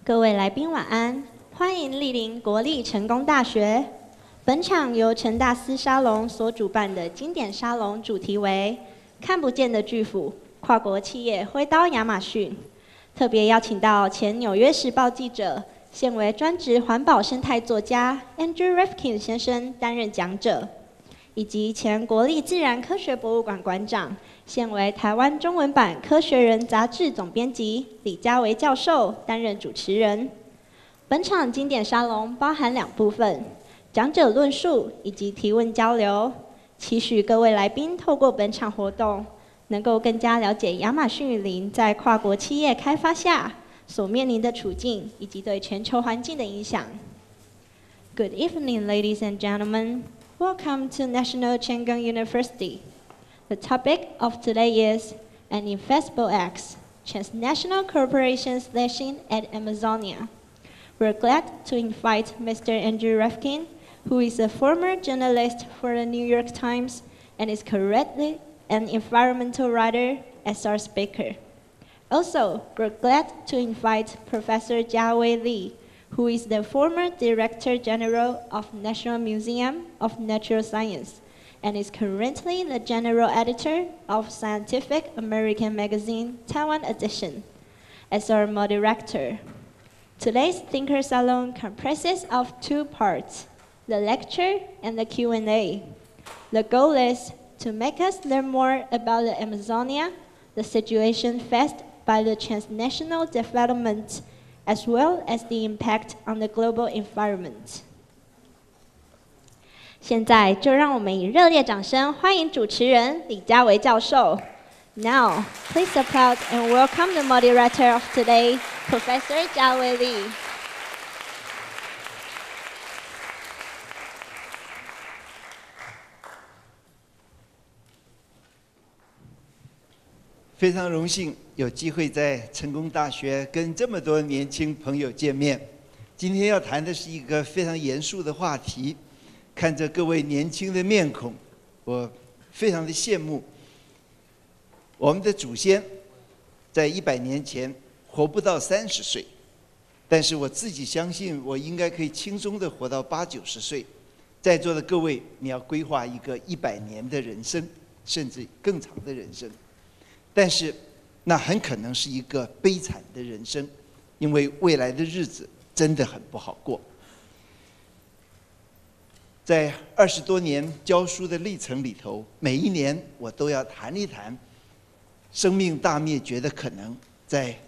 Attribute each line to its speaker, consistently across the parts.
Speaker 1: 各位来宾晚安，欢迎莅临国立成功大学。本场由成大思沙龙所主办的经典沙龙主题为“看不见的巨斧”，跨国企业挥刀亚马逊。特别邀请到前《纽约时报》记者，现为专职环保生态作家 Andrew Rifkin 先生担任讲者，以及前国立自然科学博物馆馆长，现为台湾中文版《科学人》杂志总编辑李家维教授担任主持人。本场经典沙龙包含2部分，讲者论述以及提问交流，期许各位来宾透过本场活动，能够更加了解亚马逊雨林在跨国企业开发下所面临的处境，以及对全球环境的影响。Good evening, ladies and gentlemen. Welcome to National Cheng Kung University. The topic of today is an invisible X, transnational corporations lashing at Amazonia. We're glad to invite Mr. Andrew Rifkin, who is a former journalist for the New York Times and is currently an environmental writer, as our speaker. Also, we're glad to invite Professor Jiawei Li, who is the former Director General of National Museum of Natural Science and is currently the General Editor of Scientific American magazine, Taiwan edition, as our moderator. Today's Thinker Salon comprises of 2 parts, the lecture and the Q&A. The goal is to make us learn more about the Amazonia, the situation faced by the transnational development, as well as the impact on the global environment. 现在就让我们以热烈掌声欢迎主持人李家维教授。Now, please applaud and welcome the moderator of today, Professor Jiawei Li.
Speaker 2: 非常荣幸有机会在成功大学跟这么多年轻朋友见面。今天要谈的是一个非常严肃的话题，看着各位年轻的面孔，我非常的羡慕。我们的祖先在100年前活不到30岁，但是我自己相信我应该可以轻松的活到80、90岁。在座的各位，你要规划一个100年的人生，甚至更长的人生。但是，那很可能是一个悲惨的人生，因为未来的日子真的很不好过。在20多年教书的历程里头，每一年我都要谈一谈生命大灭绝的可能。在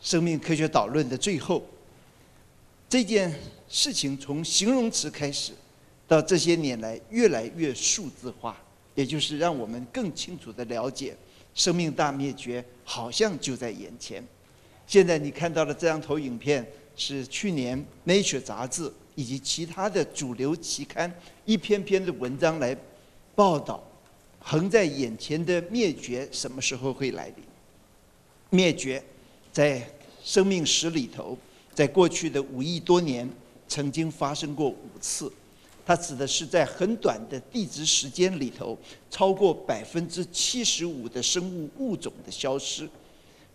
Speaker 2: 生命科学导论的最后，这件事情从形容词开始，到这些年来越来越数字化，也就是让我们更清楚地了解。生命大灭绝好像就在眼前。现在你看到的这张投影片是去年《Nature》杂志以及其他的主流期刊一篇篇的文章来报道，横在眼前的灭绝什么时候会来临？灭绝在生命史里头，在过去的5亿多年曾经发生过5次。它指的是在很短的地质时间里头，超过75%的生物物种的消失。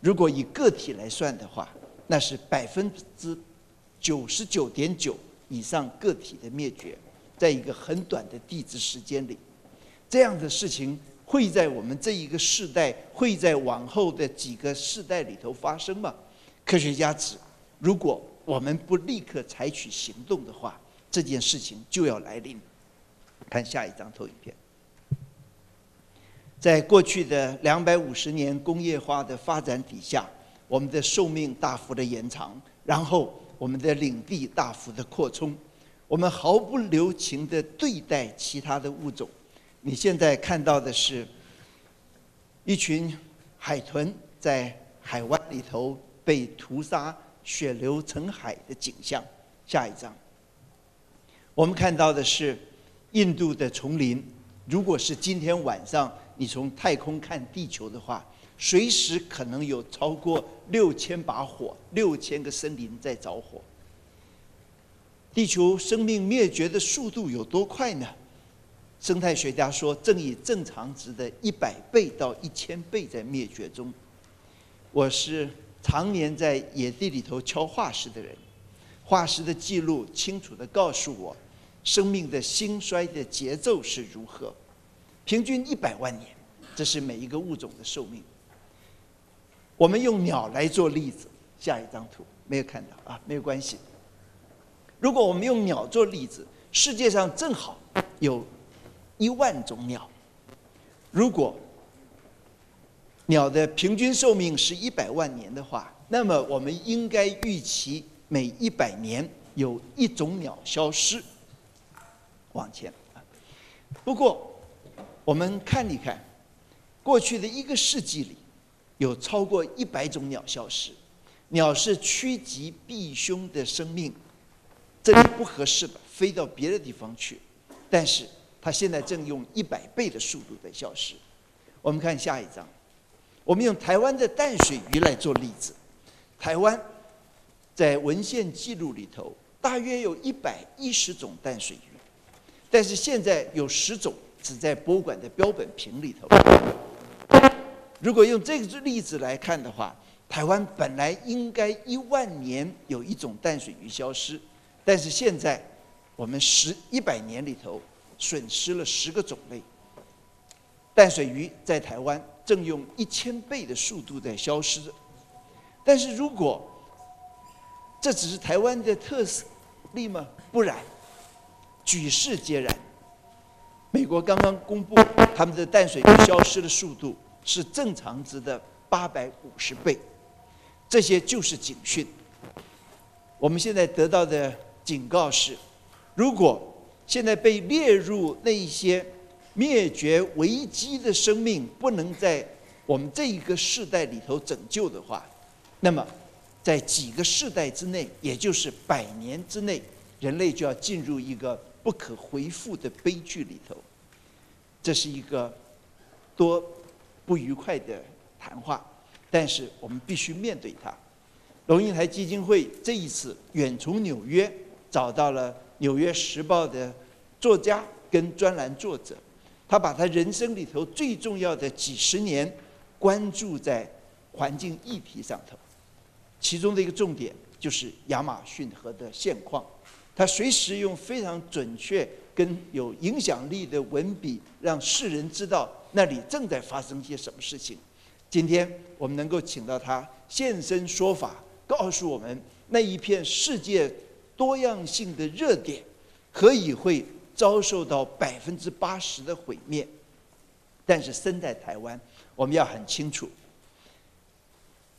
Speaker 2: 如果以个体来算的话，那是99.9%以上个体的灭绝，在一个很短的地质时间里，这样的事情会在我们这一个世代，会在往后的几个世代里头发生吗？科学家指，如果我们不立刻采取行动的话，这件事情就要来临。看下一张投影片。在过去的250年工业化的发展底下，我们的寿命大幅的延长，然后我们的领地大幅的扩充，我们毫不留情地对待其他的物种。你现在看到的是一群海豚在海湾里头被屠杀、血流成海的景象。下一张。我们看到的是印度的丛林，如果是今天晚上你从太空看地球的话，随时可能有超过6000把火，6000个森林在着火。地球生命灭绝的速度有多快呢？生态学家说，正以正常值的100倍到1000倍在灭绝中。我是常年在野地里头敲化石的人，化石的记录清楚地告诉我，生命的兴衰的节奏是如何。平均100万年，这是每一个物种的寿命。我们用鸟来做例子，下一张图没有看到啊，没有关系。如果我们用鸟做例子，世界上正好有1万种鸟。如果鸟的平均寿命是100万年的话，那么我们应该预期每100年有1种鸟消失。往前啊，不过我们看一看，过去的1个世纪里，有超过100种鸟消失。鸟是趋吉避凶的生命，这里不合适了，飞到别的地方去。但是它现在正用100倍的速度在消失。我们看下一张，我们用台湾的淡水鱼来做例子。台湾在文献记录里头，大约有110种淡水鱼，但是现在有10种只在博物馆的标本瓶里头。如果用这个例子来看的话，台湾本来应该1万年有1种淡水鱼消失，但是现在我们100年里头损失了10个种类。淡水鱼在台湾正用1000倍的速度在消失。但是如果这只是台湾的特例吗？不然，举世皆然。美国刚刚公布他们的淡水鱼消失的速度是正常值的850倍，这些就是警讯。我们现在得到的警告是，如果现在被列入那一些灭绝危机的生命不能在我们这一个世代里头拯救的话，那么在几个世代之内，也就是100年之内，人类就要进入一个不可回复的悲剧里头。这是一个多不愉快的谈话，但是我们必须面对它。龙应台基金会这一次远从纽约找到了《纽约时报》的作家跟专栏作者，他把他人生里头最重要的几10年关注在环境议题上头，其中的一个重点就是亚马逊河的现况。他随时用非常准确跟有影响力的文笔，让世人知道那里正在发生些什么事情。今天我们能够请到他现身说法，告诉我们那一片世界多样性的热点何以会遭受到80%的毁灭。但是身在台湾，我们要很清楚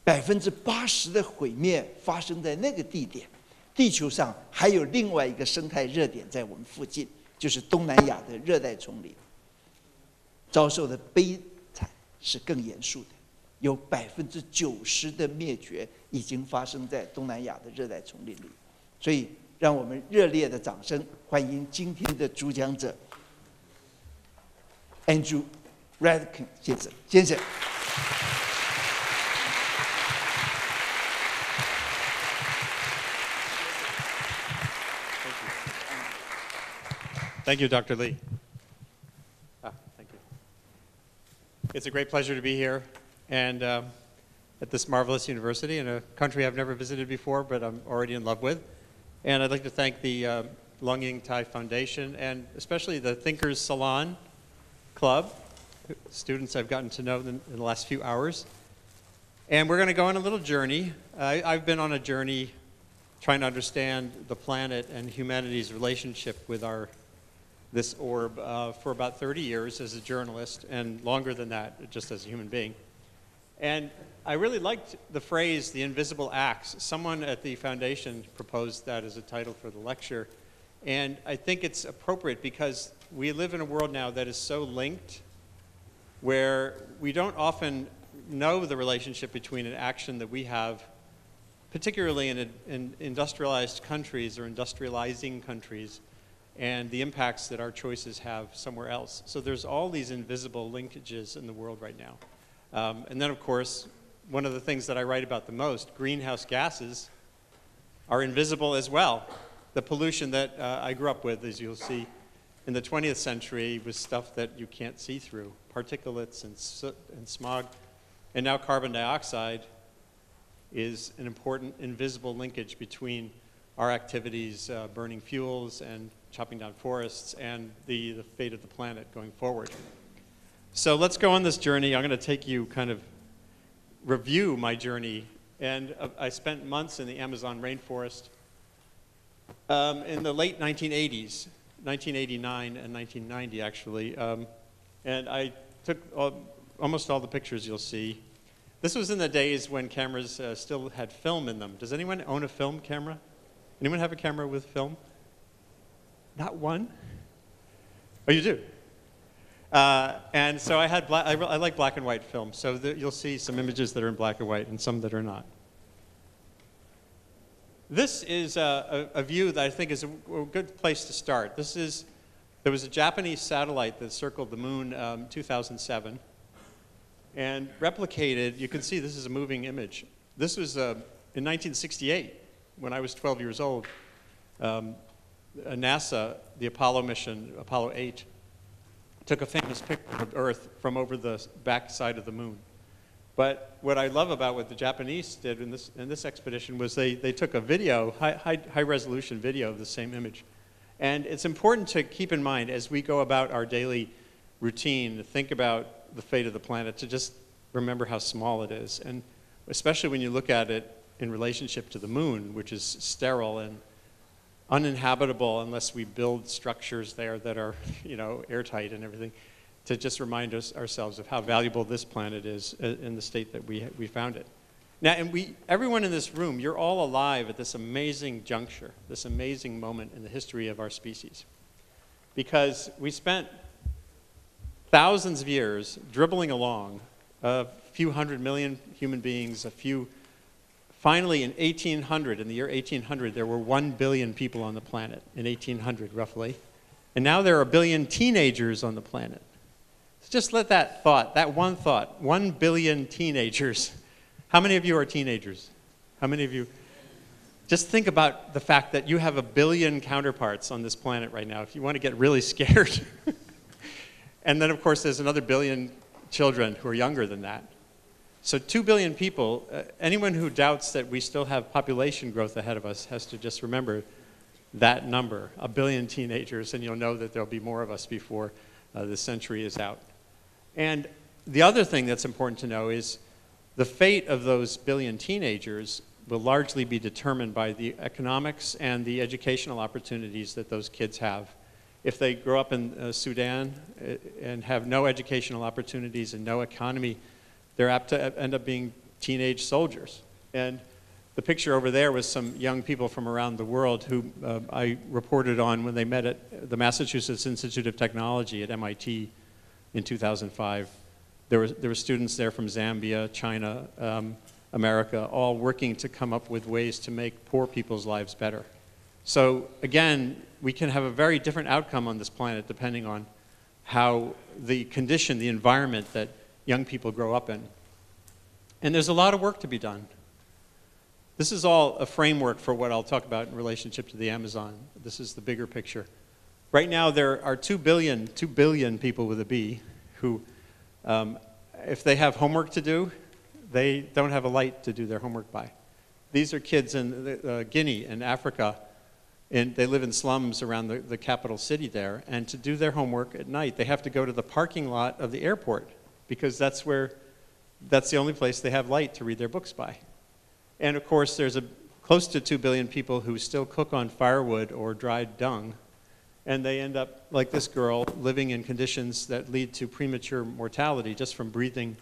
Speaker 2: ，80%的毁灭发生在那个地点。地球上还有另外一个生态热点在我们附近，就是东南亚的热带丛林，遭受的悲惨是更严肃的，有90%的灭绝已经发生在东南亚的热带丛林里。所以，让我们热烈的掌声欢迎今天的主讲者 Andrew Radkin 先生。
Speaker 3: Thank you, Dr. Lee. Thank you. It's a great pleasure to be here and at this marvelous university in a country I've never visited before, but I'm already in love with. And I'd like to thank the Long Ying Tai Foundation and especially the Thinkers Salon Club, students I've gotten to know in the last few hours. And we're going to go on a little journey. I've been on a journey trying to understand the planet and humanity's relationship with this orb for about 30 years as a journalist, and longer than that, just as a human being. And I really liked the phrase, the invisible acts. Someone at the foundation proposed that as a title for the lecture. And I think it's appropriate because we live in a world now that is so linked, where we don't often know the relationship between an action that we have, particularly in industrialized countries or industrializing countries, and the impacts that our choices have somewhere else. So there's all these invisible linkages in the world right now. And then, of course, one of the things that I write about the most, greenhouse gases, are invisible as well. The pollution that I grew up with, as you'll see, in the 20th century was stuff that you can't see through, particulates and soot and smog, and now carbon dioxide is an important invisible linkage between our activities, burning fuels and chopping down forests, and the fate of the planet going forward. So let's go on this journey. I'm going to take you kind of review my journey. And I spent months in the Amazon rainforest in the late 1980s, 1989 and 1990 actually. And I took almost all the pictures you'll see. This was in the days when cameras still had film in them. Does anyone own a film camera? Anyone have a camera with film? Not one? Oh, you do? And so I had I like black and white film, so you'll see some images that are in black and white and some that are not. This is a view that I think is a good place to start. There was a Japanese satellite that circled the moon 2007 and replicated, you can see this is a moving image. This was in 1968, when I was 12 years old. NASA, the Apollo mission, Apollo 8, took a famous picture of Earth from over the back side of the moon. But what I love about what the Japanese did in this expedition was they took a video, high resolution video of the same image. And it's important to keep in mind as we go about our daily routine, to think about the fate of the planet, to just remember how small it is. And especially when you look at it in relationship to the moon, which is sterile and uninhabitable unless we build structures there that are, airtight and everything, to just remind ourselves of how valuable this planet is in the state that we found it. Now, and everyone in this room, you're all alive at this amazing juncture, this amazing moment in the history of our species. Because we spent thousands of years dribbling along, a few 100 million human beings, finally in the year 1800, there were 1 billion people on the planet, in 1800 roughly. And now there are a billion teenagers on the planet. So just let that one thought, 1 billion teenagers. How many of you are teenagers? How many of you? Just think about the fact that you have 1 billion counterparts on this planet right now, if you want to get really scared. And then, of course, there's another 1 billion children who are younger than that. So 2 billion people, anyone who doubts that we still have population growth ahead of us has to just remember that number, 1 billion teenagers, and you'll know that there'll be more of us before the century is out. And the other thing that's important to know is the fate of those 1 billion teenagers will largely be determined by the economics and the educational opportunities that those kids have. If they grow up in Sudan and have no educational opportunities and no economy, they're apt to end up being teenage soldiers. And the picture over there was some young people from around the world who I reported on when they met at the Massachusetts Institute of Technology at MIT in 2005. There were students there from Zambia, China, America, all working to come up with ways to make poor people's lives better. So again, we can have a very different outcome on this planet depending on how the condition, the environment that young people grow up in. And there's a lot of work to be done. This is all a framework for what I'll talk about in relationship to the Amazon. This is the bigger picture. Right now there are 2 billion people with a B who, if they have homework to do, they don't have a light to do their homework by. These are kids in Guinea and Africa, and they live in slums around the capital city there, and to do their homework at night, they have to go to the parking lot of the airport because that's the only place they have light to read their books by. And of course, there's close to 2 billion people who still cook on firewood or dried dung, and they end up, like this girl, living in conditions that lead to premature mortality just from breathing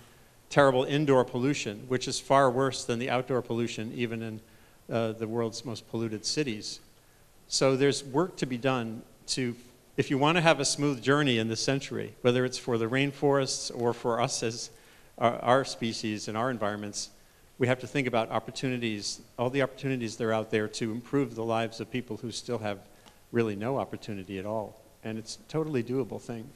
Speaker 3: terrible indoor pollution, which is far worse than the outdoor pollution, even in the world's most polluted cities. So there's work to be done if you want to have a smooth journey in this century, whether it's for the rainforests or for us as our species and our environments, we have to think about opportunities, all the opportunities that are out there to improve the lives of people who still have really no opportunity at all. And it's a totally doable thing.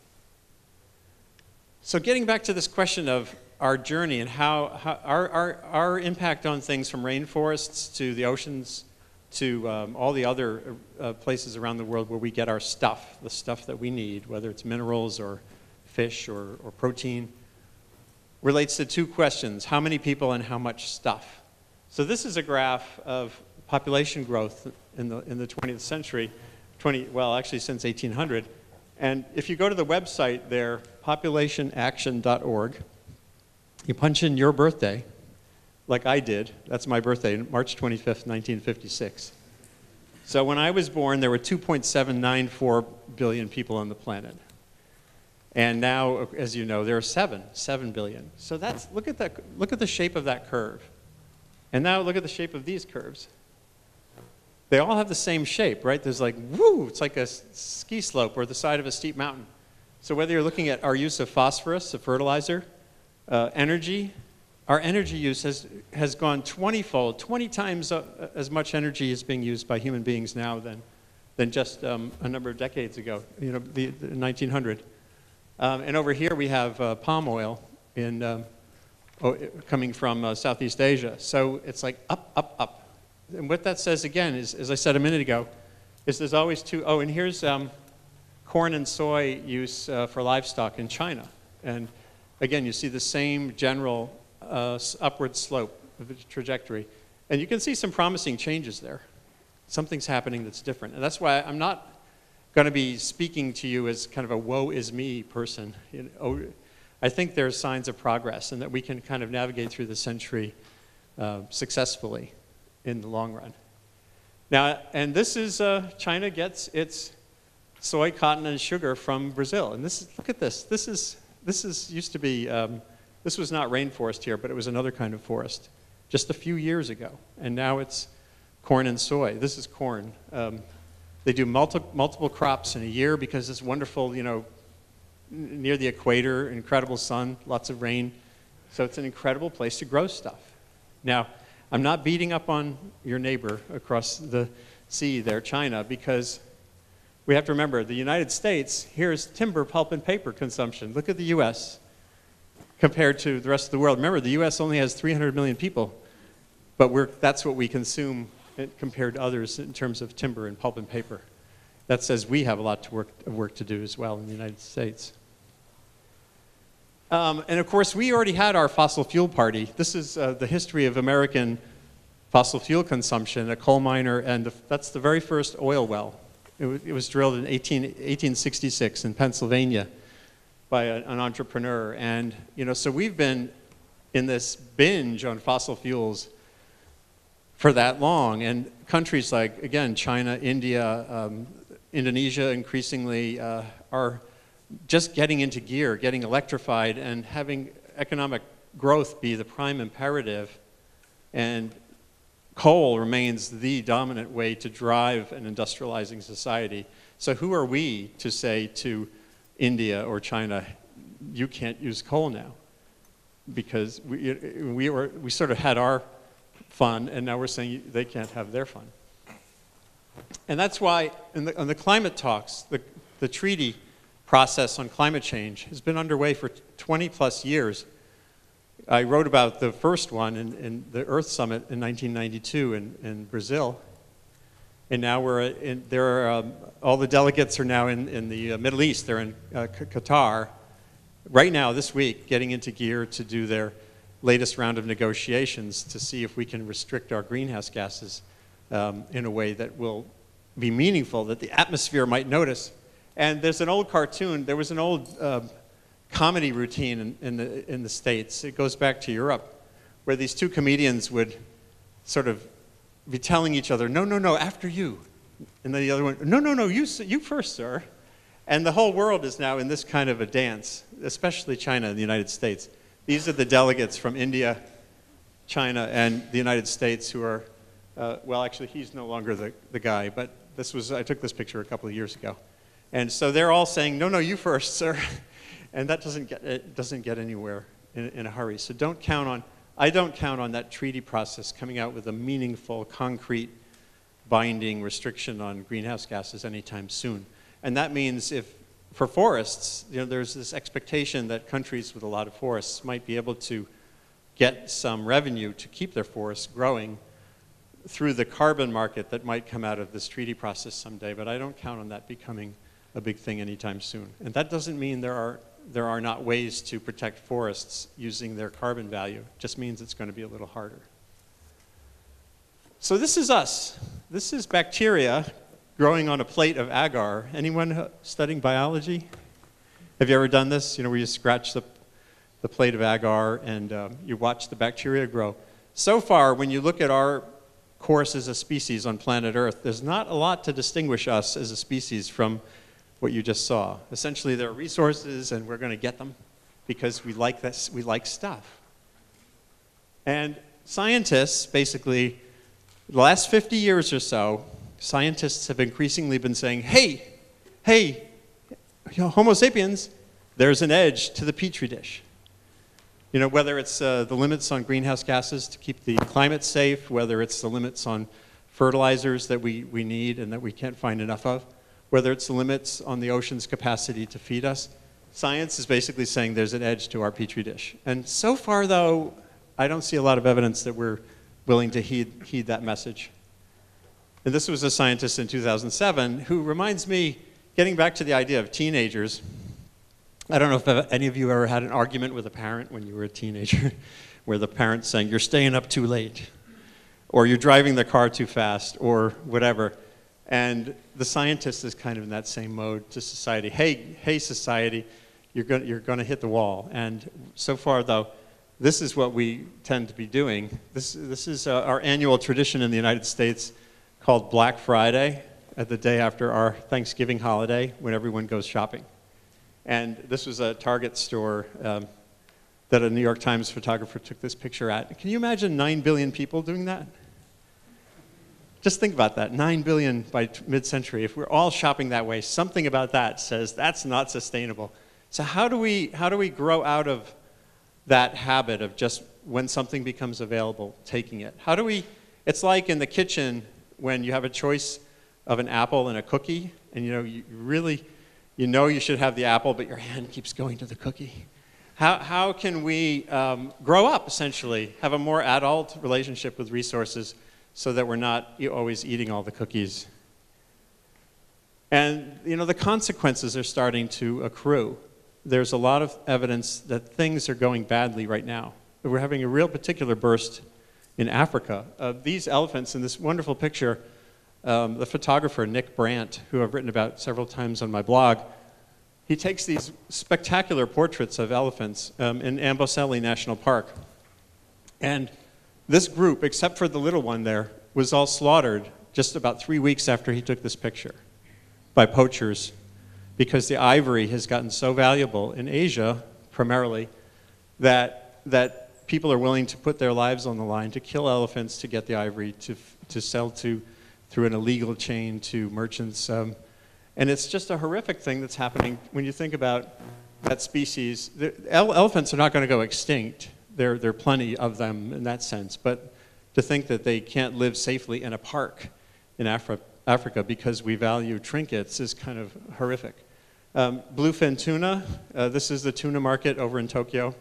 Speaker 3: So getting back to this question of our journey and how our impact on things from rainforests to the oceans to all the other places around the world where we get our stuff, the stuff that we need, whether it's minerals or fish or protein, relates to two questions: how many people and how much stuff. So this is a graph of population growth in the 20th century, well, actually since 1800. And if you go to the website there, populationaction.org, you punch in your birthday, like I did. That's my birthday, March 25th, 1956. So when I was born, there were 2.794 billion people on the planet. And now, as you know, there are 7 billion. So that's, look at the shape of that curve. And now look at the shape of these curves. They all have the same shape, right? There's like, woo, it's like a ski slope or the side of a steep mountain. So whether you're looking at our use of phosphorus, a fertilizer, energy, our energy use has gone 20-fold, 20 times as much energy is being used by human beings now than just a number of decades ago, you know, the 1900. And over here we have palm oil coming from Southeast Asia. So it's like up, up, up. And what that says again is, as I said a minute ago, is there's always and here's corn and soy use for livestock in China. And again, you see the same general upward slope of the trajectory. And you can see some promising changes there. Something's happening that's different. And that's why I'm not going to be speaking to you as kind of a woe is me person. You know, I think there's signs of progress and that we can kind of navigate through the century successfully in the long run. Now, and this is, China gets its soy, cotton, and sugar from Brazil. And this is, look at this. This used to be, this was not rainforest here, but it was another kind of forest just a few years ago. And now it's corn and soy. This is corn. They do multiple crops in a year because it's wonderful, you know, near the equator, incredible sun, lots of rain. So it's an incredible place to grow stuff. Now, I'm not beating up on your neighbor across the sea there, China, because we have to remember the United States, here's timber, pulp, and paper consumption. Look at the US compared to the rest of the world. Remember, the US only has 300 million people, but that's what we consume compared to others in terms of timber and pulp and paper. That says we have a lot of work to do as well in the United States. And of course, we already had our fossil fuel party. This is the history of American fossil fuel consumption, a coal miner, and that's the very first oil well. It was drilled in 1866 in Pennsylvania by an entrepreneur. And, you know, so we've been in this binge on fossil fuels for that long. And countries like, again, China, India, Indonesia increasingly are just getting into gear, getting electrified, and having economic growth be the prime imperative. And coal remains the dominant way to drive an industrializing society. So who are we to say to India or China, you can't use coal now? Because we sort of had our fun, and now we're saying they can't have their fun. And that's why in the climate talks, the treaty process on climate change has been underway for 20 plus years. I wrote about the first one in the Earth Summit in 1992 in Brazil. And now all the delegates are now in the Middle East. They're in Qatar right now this week, getting into gear to do their latest round of negotiations to see if we can restrict our greenhouse gases in a way that will be meaningful, that the atmosphere might notice. And there's an old cartoon, there was an old comedy routine in the States, it goes back to Europe, where these two comedians would sort of be telling each other, no, no, no, after you. And then the other one, no, no, no, you first, sir. And the whole world is now in this kind of a dance, especially China and the United States. These are the delegates from India, China, and the United States who are, well, actually, he's no longer the guy, but I took this picture a couple of years ago. And so they're all saying, no, no, you first, sir. And that doesn't get anywhere in a hurry. So I don't count on that treaty process coming out with a meaningful, concrete, binding restriction on greenhouse gases anytime soon. And that means for forests, you know, there's this expectation that countries with a lot of forests might be able to get some revenue to keep their forests growing through the carbon market that might come out of this treaty process someday, but I don't count on that becoming a big thing anytime soon. And that doesn't mean there are not ways to protect forests using their carbon value. It just means it's going to be a little harder. So this is us. This is bacteria growing on a plate of agar. Anyone studying biology? Have you ever done this? You know, where you scratch the plate of agar and you watch the bacteria grow. So far, when you look at our course as a species on planet Earth, there's not a lot to distinguish us as a species from what you just saw. Essentially, there are resources, and we're going to get them because we like this, we like stuff. And scientists, basically, the last 50 years or so, scientists have increasingly been saying, hey, Homo sapiens, there's an edge to the Petri dish. You know, whether it's the limits on greenhouse gases to keep the climate safe, whether it's the limits on fertilizers that we need and that we can't find enough of, whether it's the limits on the ocean's capacity to feed us, science is basically saying there's an edge to our Petri dish. And so far, though, I don't see a lot of evidence that we're willing to heed that message. And this was a scientist in 2007 who reminds me, getting back to the idea of teenagers, I don't know if any of you ever had an argument with a parent when you were a teenager, where the parent's saying, you're staying up too late, or you're driving the car too fast, or whatever. And the scientist is kind of in that same mode to society. Hey, society, you're going to hit the wall. And so far, though, this is what we tend to be doing. This is our annual tradition in the United States called Black Friday, at the day after our Thanksgiving holiday, when everyone goes shopping. And this was a Target store that a New York Times photographer took this picture at. Can you imagine 9 billion people doing that? Just think about that, 9 billion by mid-century. If we're all shopping that way, something about that says that's not sustainable. So how do we grow out of that habit of just when something becomes available, taking it? It's like in the kitchen when you have a choice of an apple and a cookie, and you know you should have the apple, but your hand keeps going to the cookie. How can we grow up, essentially, have a more adult relationship with resources so that we're not always eating all the cookies? And the consequences are starting to accrue. There's a lot of evidence that things are going badly right now. We're having a real particular burst in Africa. These elephants in this wonderful picture, the photographer Nick Brandt, who I've written about several times on my blog, he takes these spectacular portraits of elephants in Amboseli National Park. And this group, except for the little one there, was all slaughtered just about 3 weeks after he took this picture by poachers, because the ivory has gotten so valuable in Asia, primarily, that people are willing to put their lives on the line to kill elephants to get the ivory to sell through an illegal chain to merchants. And it's just a horrific thing that's happening when you think about that species. Elephants are not going to go extinct. There are plenty of them in that sense. But to think that they can't live safely in a park in Africa because we value trinkets is kind of horrific. Bluefin tuna, this is the tuna market over in Tokyo.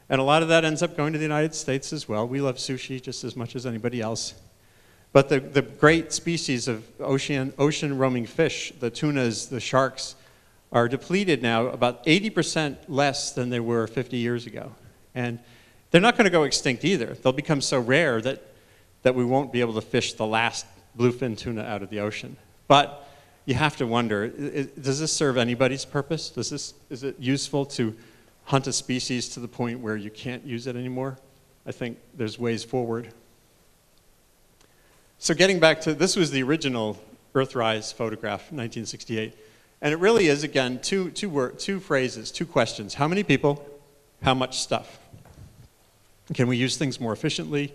Speaker 3: And a lot of that ends up going to the United States as well. We love sushi just as much as anybody else. But the great species of ocean roaming fish, the tunas, the sharks, are depleted now about 80% less than they were 50 years ago. And they're not going to go extinct either. They'll become so rare that we won't be able to fish the last bluefin tuna out of the ocean. But you have to wonder, does this serve anybody's purpose? Is it useful to hunt a species to the point where you can't use it anymore? I think there's ways forward. So getting back to, this was the original Earthrise photograph, 1968. And it really is, again, two phrases, two questions. How many people? How much stuff? Can we use things more efficiently?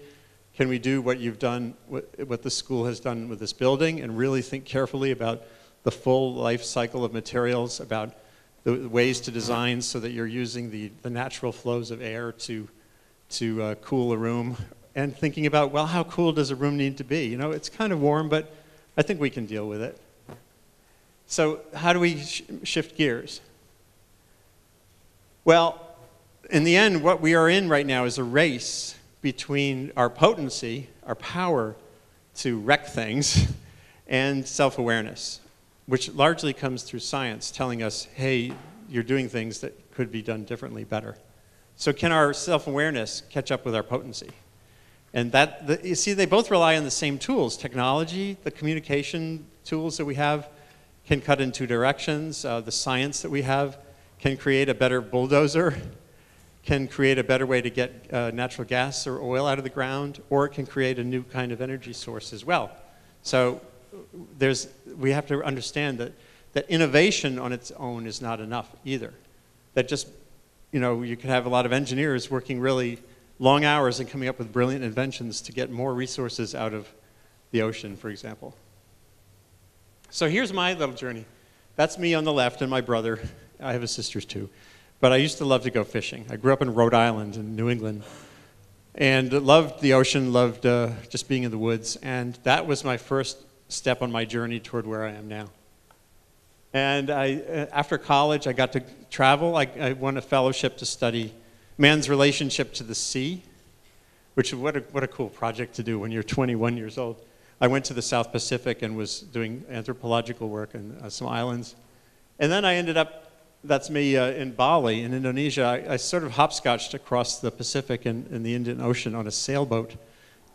Speaker 3: Can we do what you've done, what the school has done with this building, and really think carefully about the full life cycle of materials, about the ways to design so that you're using the natural flows of air to cool a room, and thinking about, well, how cool does a room need to be? You know, it's kind of warm, but I think we can deal with it. So how do we shift gears? Well, in the end, what we are in right now is a race between our potency, our power to wreck things, and self-awareness, which largely comes through science telling us, hey, you're doing things that could be done differently, better. So can our self-awareness catch up with our potency? And you see, they both rely on the same tools. Technology, the communication tools that we have can cut in two directions. The science that we have can create a better bulldozer, can create a better way to get natural gas or oil out of the ground, or it can create a new kind of energy source as well. So we have to understand that innovation on its own is not enough either. That just, you can have a lot of engineers working really long hours and coming up with brilliant inventions to get more resources out of the ocean, for example. So here's my little journey. That's me on the left and my brother. I have sisters too. But I used to love to go fishing. I grew up in Rhode Island in New England and loved the ocean, loved just being in the woods. And that was my first step on my journey toward where I am now. And after college, I got to travel. I won a fellowship to study man's relationship to the sea, which what a cool project to do when you're 21 years old. I went to the South Pacific and was doing anthropological work in some islands. And then I ended up, that's me in Bali, in Indonesia. I sort of hopscotched across the Pacific and the Indian Ocean on a sailboat.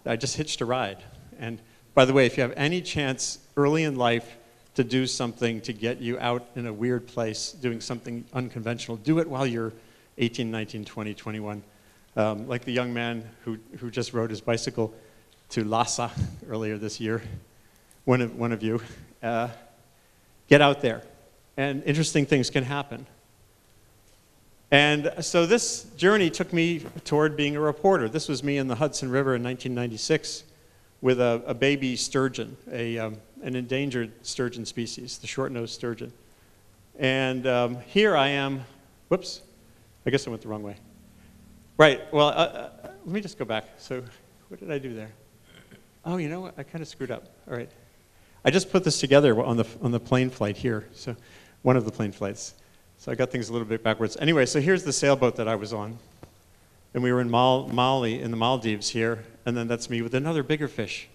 Speaker 3: I just hitched a ride. And by the way, if you have any chance early in life to do something to get you out in a weird place, doing something unconventional, do it while you're 18, 19, 20, 21. Like the young man who just rode his bicycle to Lhasa earlier this year, one of you. Get out there, and interesting things can happen. And so this journey took me toward being a reporter. This was me in the Hudson River in 1996 with a baby sturgeon, an endangered sturgeon species, the short-nosed sturgeon. And here I am, whoops, I guess I went the wrong way. Right, well, let me just go back. So what did I do there? Oh, you know what, I kind of screwed up. All right. I just put this together on the plane flight here, so one of the plane flights. So I got things a little bit backwards. Anyway, so here's the sailboat that I was on. And we were in Mali, in the Maldives here, and then that's me with another bigger fish.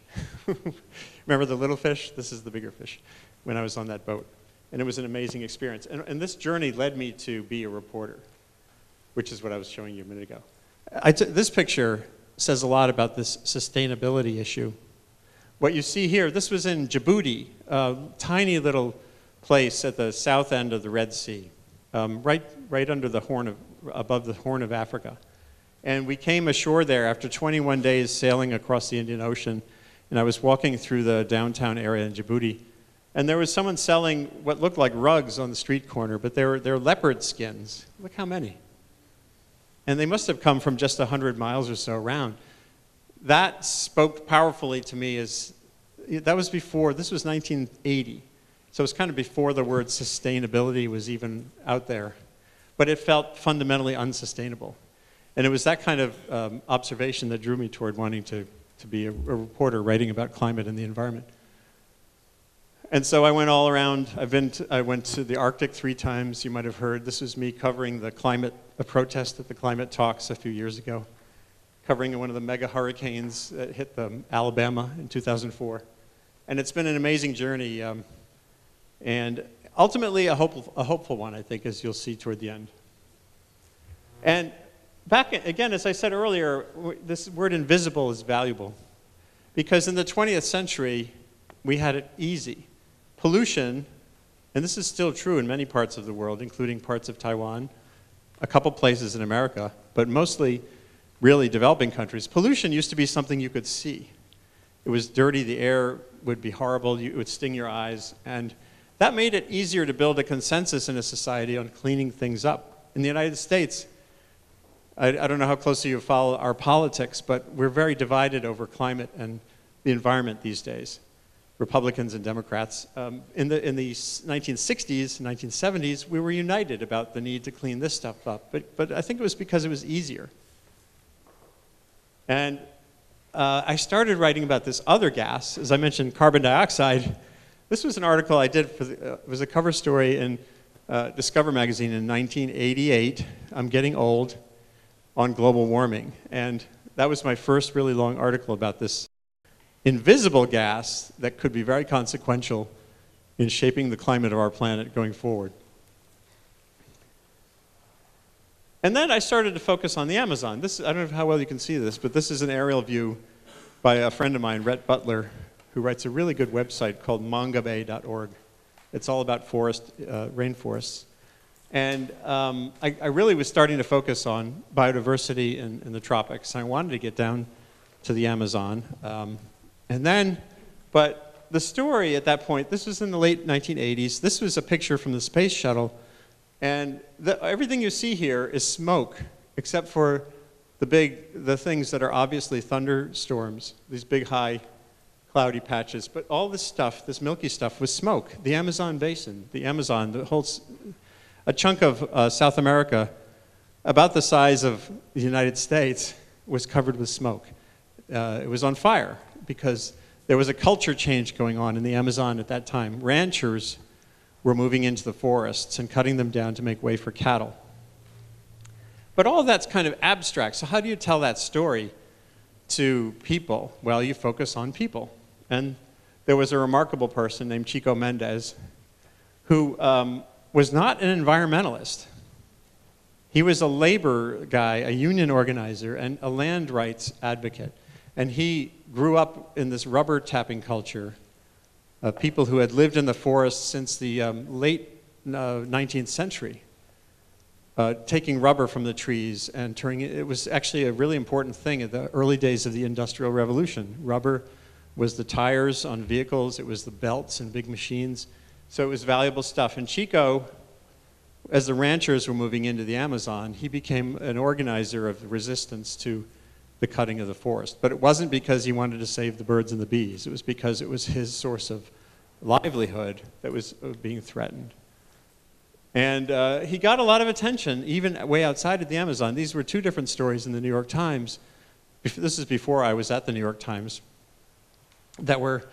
Speaker 3: Remember the little fish? This is the bigger fish when I was on that boat. And it was an amazing experience. And this journey led me to be a reporter, which is what I was showing you a minute ago. This picture says a lot about this sustainability issue. What you see here, this was in Djibouti, a tiny little place at the south end of the Red Sea, right under the above the Horn of Africa. And we came ashore there after 21 days sailing across the Indian Ocean, and I was walking through the downtown area in Djibouti, and there was someone selling what looked like rugs on the street corner, but they're leopard skins. Look how many. And they must have come from just 100 miles or so around. That spoke powerfully to me that was before, this was 1980. So it was kind of before the word sustainability was even out there. But it felt fundamentally unsustainable. And it was that kind of observation that drew me toward wanting to be a reporter writing about climate and the environment. And so I went all around. I went to the Arctic 3 times, you might have heard. This was me covering a protest at the climate talks a few years ago, covering one of the mega hurricanes that hit Alabama in 2004. And it's been an amazing journey, and ultimately a hopeful one, I think, as you'll see toward the end. And back again, as I said earlier, this word invisible is valuable, because in the 20th century, we had it easy. Pollution, and this is still true in many parts of the world, including parts of Taiwan, a couple places in America, but mostly really developing countries. Pollution used to be something you could see. It was dirty, the air would be horrible, it would sting your eyes, and that made it easier to build a consensus in a society on cleaning things up. In the United States, I don't know how closely you follow our politics, but we're very divided over climate and the environment these days, Republicans and Democrats. In the 1960s, 1970s, we were united about the need to clean this stuff up, but I think it was because it was easier. And I started writing about this other gas, as I mentioned, carbon dioxide. This was an article I did it was a cover story in Discover magazine in 1988. I'm getting old, on global warming. And that was my first really long article about this invisible gas that could be very consequential in shaping the climate of our planet going forward. And then I started to focus on the Amazon. I don't know how well you can see this, but this is an aerial view by a friend of mine, Rhett Butler, who writes a really good website called mongabay.org. It's all about rainforests. And I really was starting to focus on biodiversity in the tropics. I wanted to get down to the Amazon. But the story at that point, this was in the late 1980s. This was a picture from the space shuttle. And everything you see here is smoke, except for the things that are obviously thunderstorms, these big, high, cloudy patches. But all this stuff, this milky stuff, was smoke. The Amazon basin, the Amazon, a chunk of South America, about the size of the United States, was covered with smoke. It was on fire because there was a culture change going on in the Amazon at that time. Ranchers were moving into the forests and cutting them down to make way for cattle. But all of that's kind of abstract. So how do you tell that story to people? Well, you focus on people. And there was a remarkable person named Chico Mendez who was not an environmentalist. He was a labor guy, a union organizer, and a land rights advocate. And he grew up in this rubber tapping culture of people who had lived in the forest since the late 19th century. Taking rubber from the trees and turning it. It was actually a really important thing in the early days of the Industrial Revolution. Rubber was the tires on vehicles, it was the belts and big machines. So it was valuable stuff. And Chico, as the ranchers were moving into the Amazon, he became an organizer of the resistance to the cutting of the forest. But it wasn't because he wanted to save the birds and the bees. It was because it was his source of livelihood that was being threatened. And he got a lot of attention, even way outside of the Amazon. These were two different stories in the New York Times. This is before I was at the New York Times, that were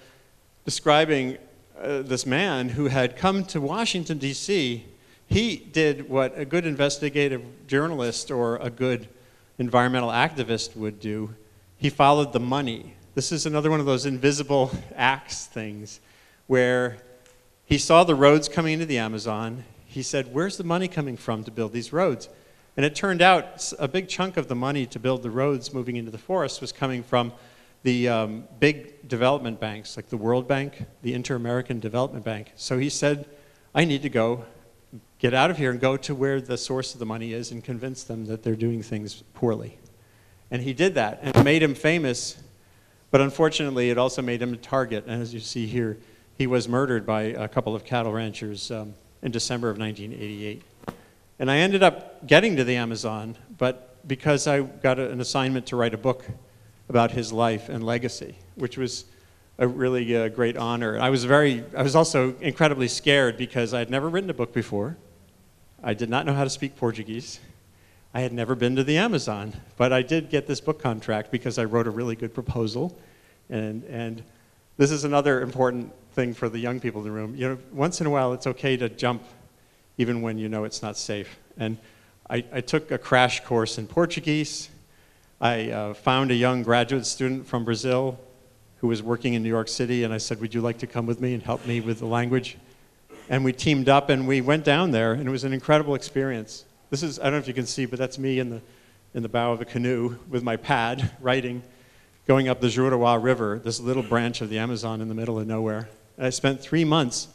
Speaker 3: describing this man who had come to Washington, D.C. He did what a good investigative journalist or a good environmental activist would do. He followed the money. This is another one of those invisible acts things where he saw the roads coming into the Amazon. He said, where's the money coming from to build these roads? And it turned out a big chunk of the money to build the roads moving into the forest was coming from the big development banks, like the World Bank, the Inter-American Development Bank. So he said, I need to go get out of here and go to where the source of the money is and convince them that they're doing things poorly. And he did that, and it made him famous, but unfortunately it also made him a target. And as you see here, he was murdered by a couple of cattle ranchers in December of 1988. And I ended up getting to the Amazon, but because I got an assignment to write a book about his life and legacy, which was a really great honor. I was also incredibly scared because I had never written a book before. I did not know how to speak Portuguese. I had never been to the Amazon, but I did get this book contract because I wrote a really good proposal. And this is another important thing for the young people in the room. You know, once in a while it's okay to jump even when you know it's not safe. And I took a crash course in Portuguese. I found a young graduate student from Brazil who was working in New York City, and I said, would you like to come with me and help me with the language? And we teamed up and we went down there, and it was an incredible experience. This is, I don't know if you can see, but that's me in the bow of a canoe with my pad, writing, going up the Juruá River, this little branch of the Amazon in the middle of nowhere. And I spent 3 months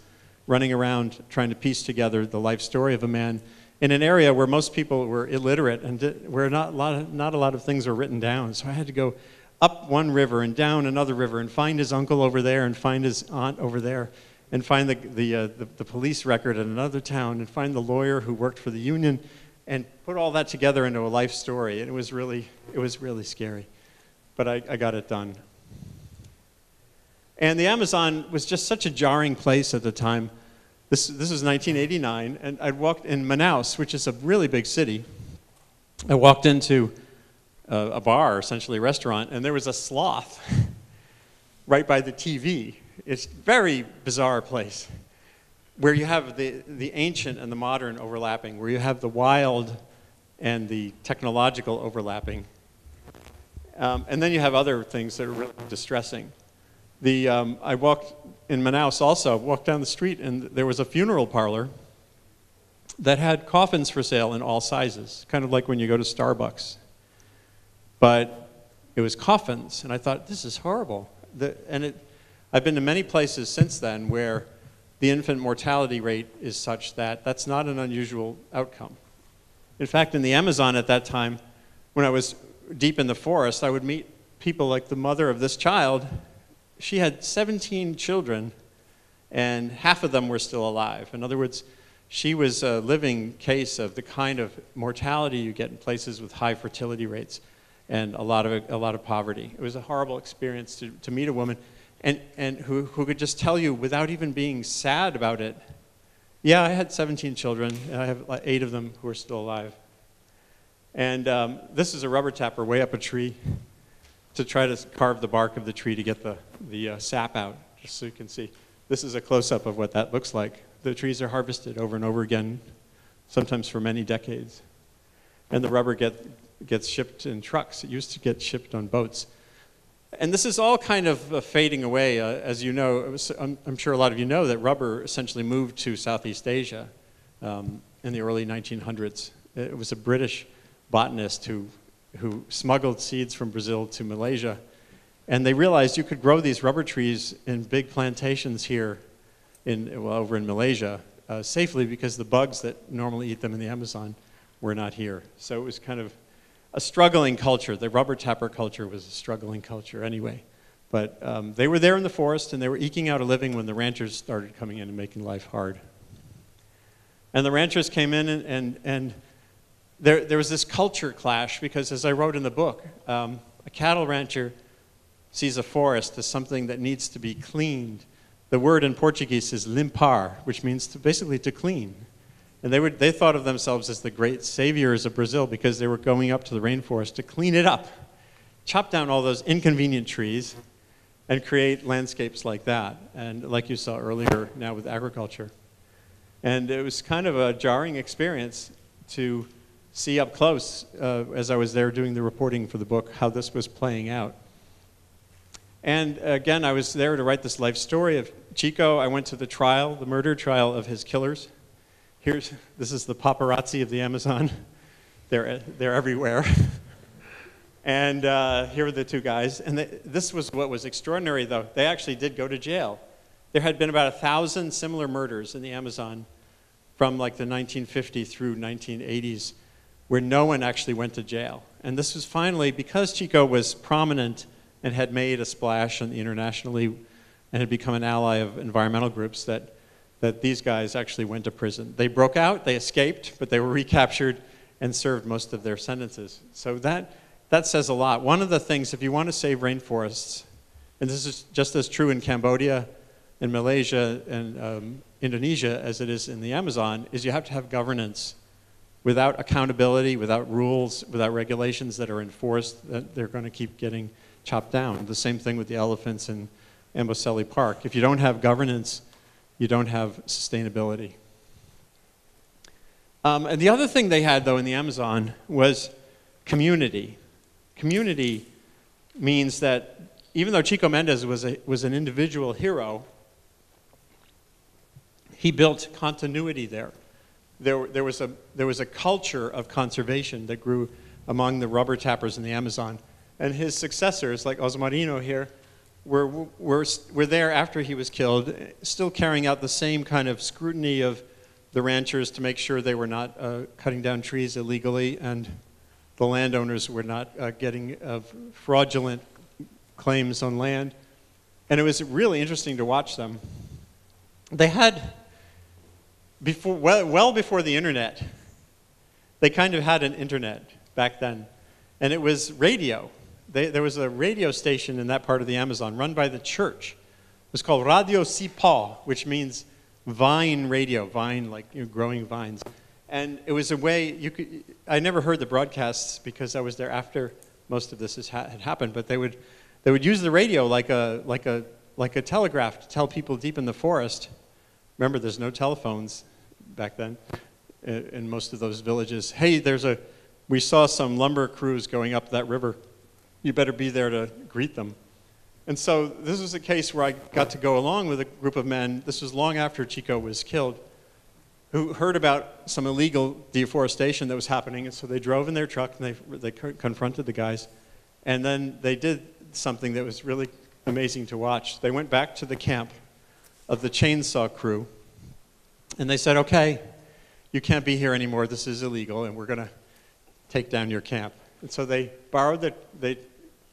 Speaker 3: running around trying to piece together the life story of a man in an area where most people were illiterate and where not a lot of things were written down. So I had to go up one river and down another river and find his uncle over there and find his aunt over there and find the police record in another town and find the lawyer who worked for the union and put all that together into a life story. And it was really scary, but I got it done. And the Amazon was just such a jarring place at the time. This was 1989, and I walked in Manaus, which is a really big city. I walked into a bar, essentially a restaurant, and there was a sloth right by the TV. It's a very bizarre place where you have the ancient and the modern overlapping, where you have the wild and the technological overlapping. And then you have other things that are really distressing. I walked in Manaus also, walked down the street, and there was a funeral parlor that had coffins for sale in all sizes, kind of like when you go to Starbucks. But it was coffins. And I thought, this is horrible. I've been to many places since then where the infant mortality rate is such that that's not an unusual outcome. In fact, in the Amazon at that time, when I was deep in the forest, I would meet people like the mother of this child. She had 17 children, and half of them were still alive. In other words, she was a living case of the kind of mortality you get in places with high fertility rates and a lot of poverty. It was a horrible experience to meet a woman and who could just tell you without even being sad about it, yeah, I had 17 children, and I have 8 of them who are still alive. And this is a rubber tapper way up a tree to try to carve the bark of the tree to get the sap out, just so you can see. This is a close-up of what that looks like. The trees are harvested over and over again, sometimes for many decades. And the rubber gets shipped in trucks. It used to get shipped on boats. And this is all kind of fading away. As you know, I'm sure a lot of you know that rubber essentially moved to Southeast Asia in the early 1900s. It was a British botanist who smuggled seeds from Brazil to Malaysia. And they realized you could grow these rubber trees in big plantations here over in Malaysia safely because the bugs that normally eat them in the Amazon were not here. So it was kind of a struggling culture. The rubber tapper culture was a struggling culture anyway. But they were there in the forest, and they were eking out a living when the ranchers started coming in and making life hard. And the ranchers came in, and there was this culture clash, because as I wrote in the book, a cattle rancher sees a forest as something that needs to be cleaned. The word in Portuguese is limpar, which means basically to clean. And they thought of themselves as the great saviors of Brazil because they were going up to the rainforest to clean it up, chop down all those inconvenient trees, and create landscapes like that, and like you saw earlier now with agriculture. And it was kind of a jarring experience to see up close, as I was there doing the reporting for the book, how this was playing out. And again, I was there to write this life story of Chico. I went to the trial, the murder trial of his killers. This is the paparazzi of the Amazon. They're everywhere. And here are the 2 guys. And this was what was extraordinary, though. They actually did go to jail. There had been about 1,000 similar murders in the Amazon from like the 1950s through 1980s, where no one actually went to jail. And this was finally, because Chico was prominent and had made a splash internationally and had become an ally of environmental groups, that these guys actually went to prison. They broke out, they escaped, but they were recaptured and served most of their sentences. So that says a lot. One of the things, if you want to save rainforests, and this is just as true in Cambodia and Malaysia and Indonesia as it is in the Amazon, is you have to have governance. Without accountability, without rules, without regulations that are enforced, that they're going to keep getting chopped down. The same thing with the elephants in Amboseli Park. If you don't have governance, you don't have sustainability. And the other thing they had, though, in the Amazon was community. Community means that even though Chico Mendes was an individual hero, he built continuity there. There was a culture of conservation that grew among the rubber tappers in the Amazon. And his successors, like Osmarino here, were there after he was killed, still carrying out the same kind of scrutiny of the ranchers to make sure they were not cutting down trees illegally, and the landowners were not getting fraudulent claims on land. And it was really interesting to watch them. They had, well before the internet, they kind of had an internet back then, and it was radio. There was a radio station in that part of the Amazon run by the church. It was called Radio Cipó, which means vine radio, vine like growing vines. And it was a way I never heard the broadcasts because I was there after most of this had happened, but they would use the radio like a telegraph to tell people deep in the forest. Remember, there's no telephones back then in most of those villages. Hey, we saw some lumber crews going up that river. You better be there to greet them. And so this was a case where I got to go along with a group of men. This was long after Chico was killed, who heard about some illegal deforestation that was happening. And so they drove in their truck and they confronted the guys. And then they did something that was really amazing to watch. They went back to the camp of the chainsaw crew, and they said, okay, you can't be here anymore, this is illegal, and we're going to take down your camp. And so they they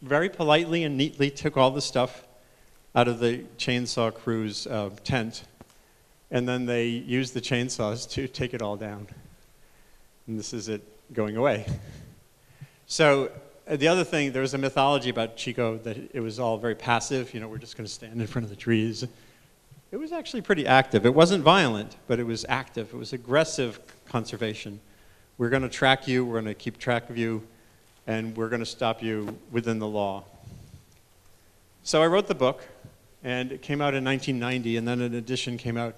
Speaker 3: very politely and neatly took all the stuff out of the chainsaw crew's tent, and then they used the chainsaws to take it all down. And this is it going away. So the other thing, there was a mythology about Chico that it was all very passive, we're just going to stand in front of the trees. It was actually pretty active. It wasn't violent, but it was active. It was aggressive conservation. We're going to track you, we're going to keep track of you, and we're going to stop you within the law. So I wrote the book, and it came out in 1990, and then an edition came out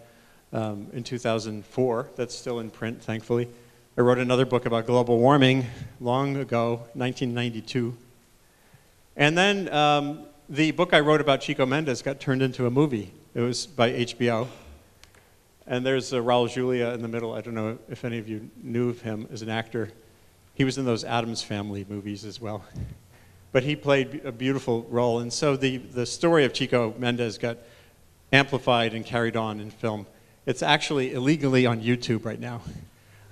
Speaker 3: in 2004. That's still in print, thankfully. I wrote another book about global warming long ago, 1992. And then the book I wrote about Chico Mendes got turned into a movie. It was by HBO. And there's Raul Julia in the middle. I don't know if any of you knew of him as an actor. He was in those Addams Family movies as well. But he played a beautiful role. And so the story of Chico Mendes got amplified and carried on in film. It's actually illegally on YouTube right now.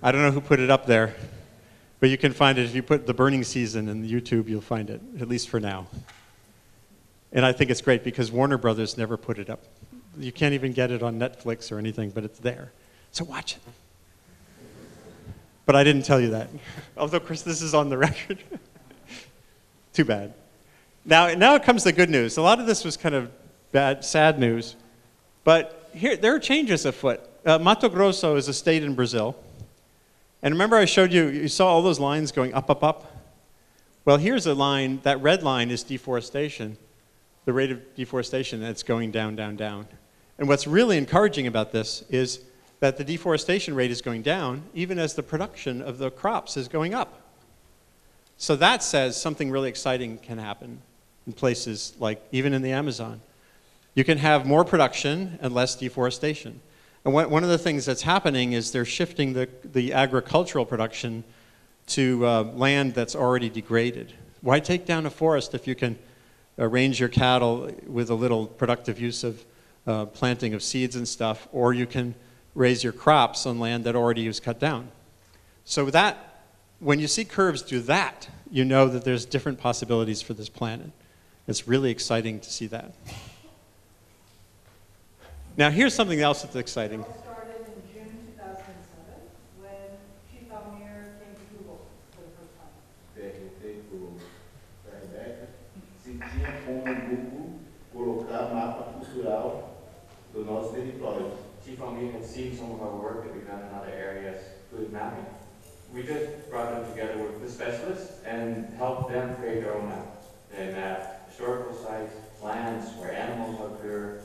Speaker 3: I don't know who put it up there, but you can find it. If you put The Burning Season in YouTube, you'll find it, at least for now. And I think it's great because Warner Brothers never put it up. You can't even get it on Netflix or anything, but it's there. So watch it. But I didn't tell you that. Although, Chris, this is on the record. Too bad. Now comes the good news. A lot of this was kind of bad, sad news. But there are changes afoot. Mato Grosso is a state in Brazil. And remember I showed you saw all those lines going up, up, up? Well, here's a line. That red line is deforestation, the rate of deforestation that's going down, down, down. And what's really encouraging about this is that the deforestation rate is going down even as the production of the crops is going up. So that says something really exciting can happen in places like even in the Amazon. You can have more production and less deforestation. And one of the things that's happening is they're shifting the agricultural production to land that's already degraded. Why take down a forest if you can range your cattle with a little productive use of planting of seeds and stuff, or you can raise your crops on land that already was cut down? So that, when you see curves do that, you know that there's different possibilities for this planet. It's really exciting to see that. Now, here's something else that's exciting.
Speaker 4: It all started in June 2007 when Chief Almir came to Google for the first time.
Speaker 5: Perguntei para a Rebeca se tinha como o Google colocar mapa cultural do nosso território.
Speaker 6: Chief Almir had seen some of our work that we've done in other areas with mapping. We just brought them together with the specialists and helped them create their own map. They mapped historical sites, lands where animals occur.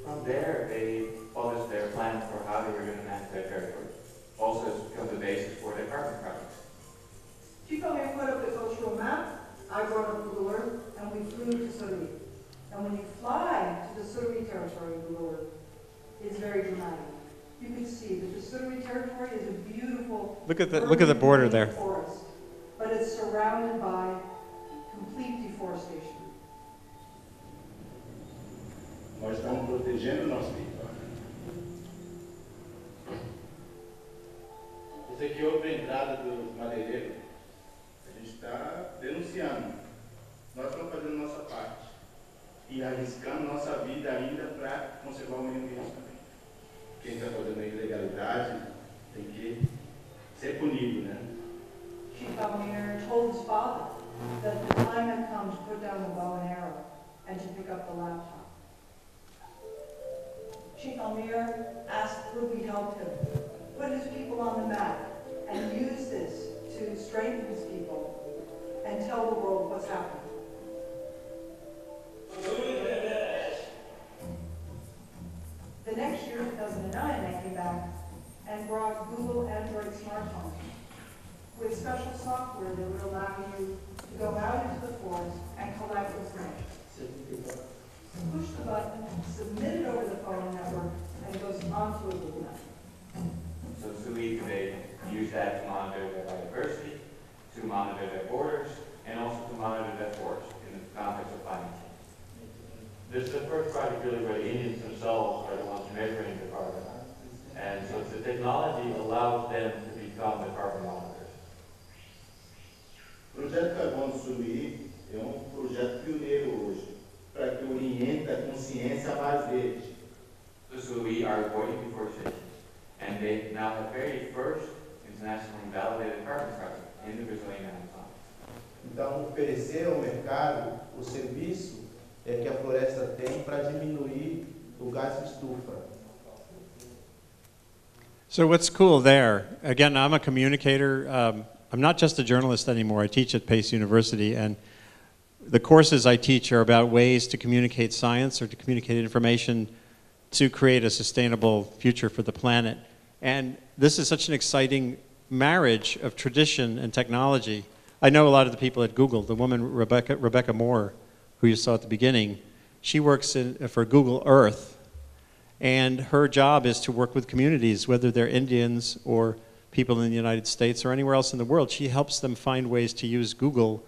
Speaker 6: From there, they published their plan for how they were going to manage their territory. Also, it's become the basis for their carbon projects.
Speaker 4: Chief Almir put up the cultural map, I brought up Google Earth, and we flew to Surrey. And when you fly to the Surrey territory of Google Earth, it's very dramatic. You can see that the Surrey territory is a beautiful
Speaker 3: Look at the border there.
Speaker 4: Forest, but it's surrounded by complete deforestation.
Speaker 5: Nós estamos protegendo o nosso território. Essa aqui é outra entrada do madeireiro. A gente está denunciando. Nós estamos fazendo nossa parte e arriscando nossa vida ainda para conservar o meio ambiente também. Quem está fazendo a ilegalidade tem que ser punido, né?
Speaker 4: Chief Almir told his father that the time had come to put down the bow and arrow and to pick up the laptop. Chief Almir asked would we help him put his people on the map and use this to strengthen his people and tell the world what's happening. The next year, 2009, I came back and brought Google Android smartphones with special software that would allow you to go out into the forest and collect information. Push the button, submit it over the phone network, and it goes onto a Google map.
Speaker 6: So SUI, they use that to monitor their biodiversity, to monitor their borders, and also to monitor their forests. this is the first project really where the Indians themselves are the ones measuring the carbon. And so the technology allows them to become the carbon monitors.
Speaker 5: O projeto Carbono Suí é projeto pioneiro hoje, para que oriente a consciência mais verde.
Speaker 6: So we are avoiding deforestation, and they now have very first internationally validated carbon project in the Brazilian Amazon.
Speaker 5: Então, oferecer ao mercado o serviço que a floresta tem para diminuir o gás de estufa.
Speaker 3: So what's cool there, again, I'm a communicator. I'm not just a journalist anymore. I teach at Pace University, and the courses I teach are about ways to communicate science or to communicate information to create a sustainable future for the planet. And this is such an exciting marriage of tradition and technology. I know a lot of the people at Google. The woman, Rebecca Moore, who you saw at the beginning, she works for Google Earth. And her job is to work with communities, whether they're Indians or people in the United States or anywhere else in the world. She helps them find ways to use Google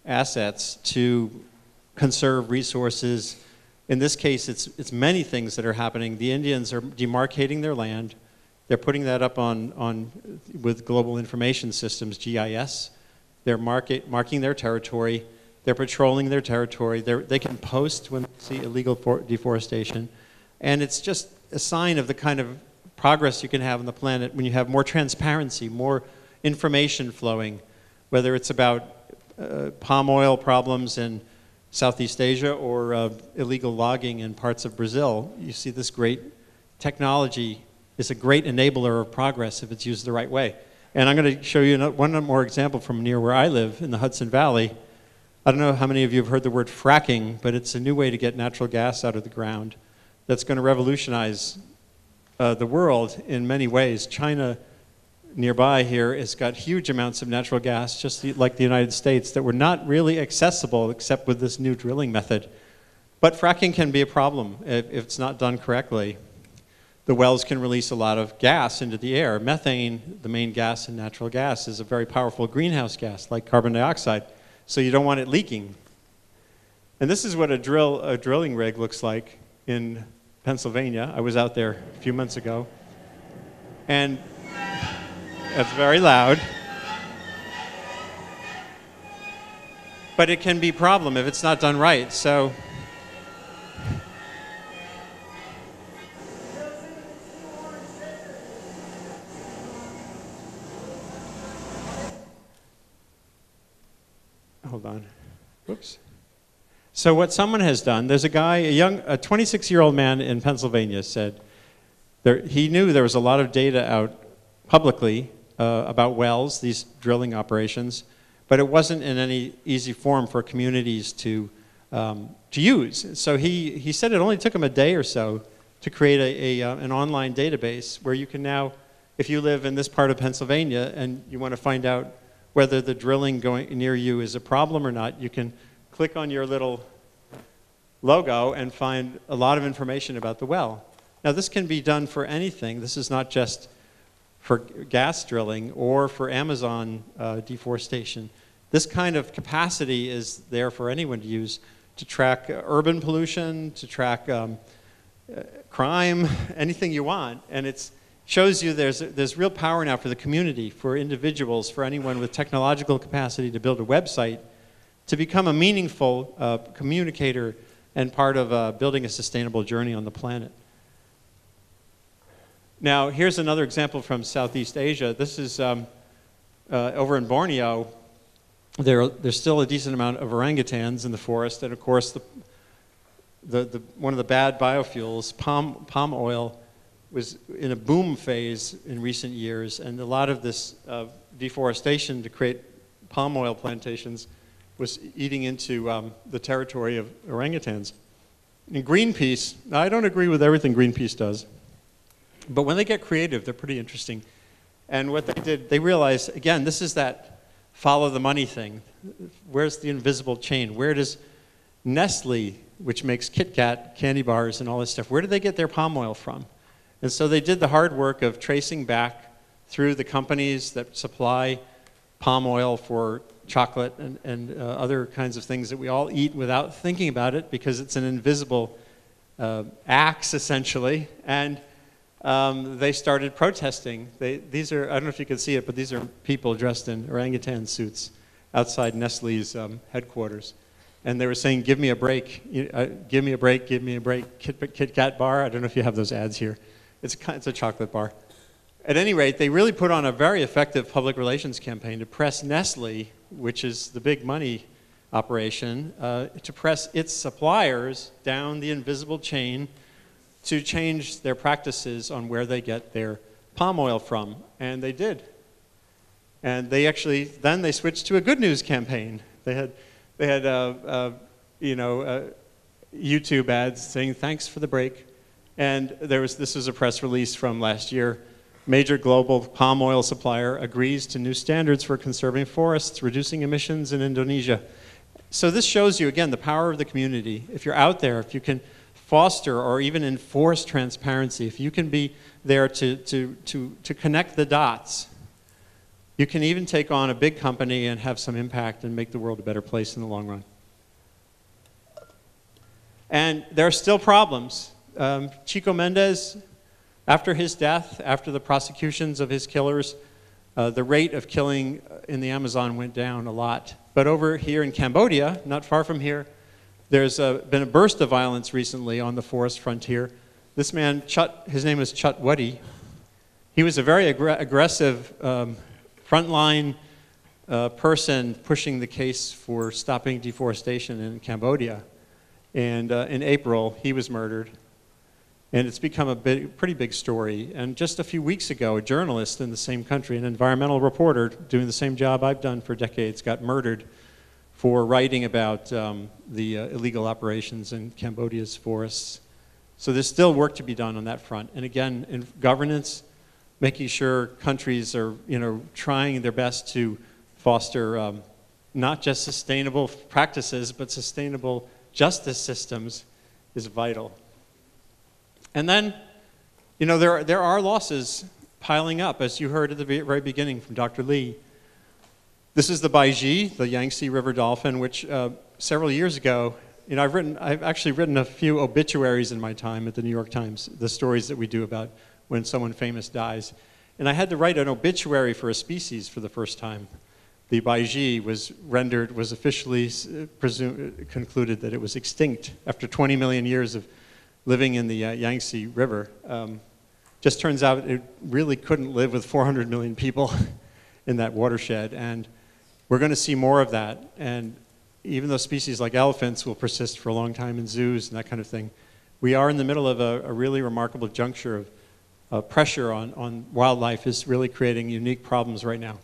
Speaker 3: assets to conserve resources. In this case, it's many things that are happening. The Indians are demarcating their land. They're putting that up with global information systems, GIS. They're marking their territory. They're patrolling their territory. They can post when they see illegal deforestation. And it's just a sign of the kind of progress you can have on the planet when you have more transparency, more information flowing, whether it's about palm oil problems in Southeast Asia or illegal logging in parts of Brazil. You see this great technology is a great enabler of progress if it's used the right way. And I'm going to show you one more example from near where I live in the Hudson Valley. I don't know how many of you have heard the word fracking, but it's a new way to get natural gas out of the ground that's going to revolutionize the world in many ways. China nearby here has got huge amounts of natural gas, just like the United States, that were not really accessible except with this new drilling method. But fracking can be a problem if it's not done correctly. The wells can release a lot of gas into the air. Methane, the main gas in natural gas, is a very powerful greenhouse gas, like carbon dioxide, so you don't want it leaking. And this is what a drilling rig looks like in Pennsylvania. I was out there a few months ago. And that's very loud. But it can be a problem if it's not done right. So hold on. Whoops. So what someone has done, there's a guy, a 26-year-old man in Pennsylvania said he knew there was a lot of data out publicly about wells, these drilling operations, but it wasn't in any easy form for communities to use. So he said it only took him a day or so to create an online database where you can now, if you live in this part of Pennsylvania and you want to find out whether the drilling going near you is a problem or not, you can click on your little logo and find a lot of information about the well. Now this can be done for anything. This is not just for gas drilling or for Amazon deforestation. This kind of capacity is there for anyone to use to track urban pollution, to track crime, anything you want. And it shows you there's real power now for the community, for individuals, for anyone with technological capacity to build a website, to become a meaningful communicator and part of building a sustainable journey on the planet. Now, here's another example from Southeast Asia. This is over in Borneo. There's still a decent amount of orangutans in the forest, and of course, one of the bad biofuels, palm oil, was in a boom phase in recent years, and a lot of this deforestation to create palm oil plantations was eating into the territory of orangutans. And Greenpeace, now I don't agree with everything Greenpeace does, but when they get creative, they're pretty interesting. And what they did, they realized, again, this is that follow the money thing. Where's the invisible chain? Where does Nestle, which makes Kit Kat candy bars and all this stuff, where do they get their palm oil from? And so they did the hard work of tracing back through the companies that supply palm oil for chocolate and other kinds of things that we all eat without thinking about it because it's an invisible axe, essentially. And they started protesting. These are, I don't know if you can see it, but these are people dressed in orangutan suits outside Nestle's headquarters. And they were saying, give me a break, give me a break, give me a break, Kit Kat bar. I don't know if you have those ads here. It's a chocolate bar. At any rate, they really put on a very effective public relations campaign to press Nestle, which is the big money operation, to press its suppliers down the invisible chain to change their practices on where they get their palm oil from. And they did. And they actually, then they switched to a good news campaign. They had YouTube ads saying, thanks for the break. And this was a press release from last year. Major global palm oil supplier agrees to new standards for conserving forests, reducing emissions in Indonesia. So this shows you, again, the power of the community. If you're out there, if you can foster or even enforce transparency, if you can be there to connect the dots, you can even take on a big company and have some impact and make the world a better place in the long run. And there are still problems. Chico Mendes, after his death, after the prosecutions of his killers, the rate of killing in the Amazon went down a lot. But over here in Cambodia, not far from here, there's been a burst of violence recently on the forest frontier. This man, his name is Chut Wutty. He was a very aggressive frontline person pushing the case for stopping deforestation in Cambodia. And in April, he was murdered. And it's become a pretty big story. And just a few weeks ago, a journalist in the same country, an environmental reporter doing the same job I've done for decades, got murdered for writing about the illegal operations in Cambodia's forests. So there's still work to be done on that front. And again, in governance, making sure countries are trying their best to foster not just sustainable practices, but sustainable justice systems is vital. And then, there are losses piling up, as you heard at the very beginning from Dr. Lee. This is the Baiji, the Yangtze River dolphin, which several years ago, I've actually written a few obituaries in my time at the New York Times, the stories that we do about when someone famous dies. And I had to write an obituary for a species for the first time. The Baiji was officially concluded that it was extinct after 20 million years of living in the Yangtze River. Just turns out it really couldn't live with 400 million people in that watershed. And we're going to see more of that. And even though species like elephants will persist for a long time in zoos and that kind of thing, we are in the middle of a really remarkable juncture of pressure on wildlife is really creating unique problems right now.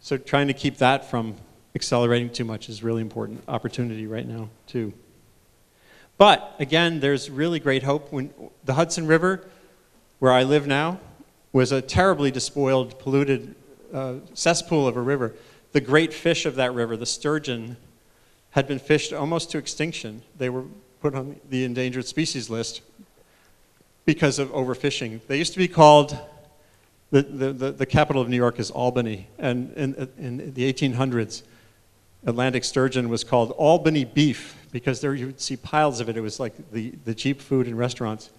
Speaker 3: So trying to keep that from accelerating too much is really important opportunity right now, too. But again, there's really great hope. When the Hudson River, where I live now, was a terribly despoiled, polluted cesspool of a river. The great fish of that river, the sturgeon, had been fished almost to extinction. They were put on the endangered species list because of overfishing. They used to be called, the capital of New York is Albany, and in the 1800s, Atlantic sturgeon was called Albany beef because there you would see piles of it. It was like the cheap food in restaurants.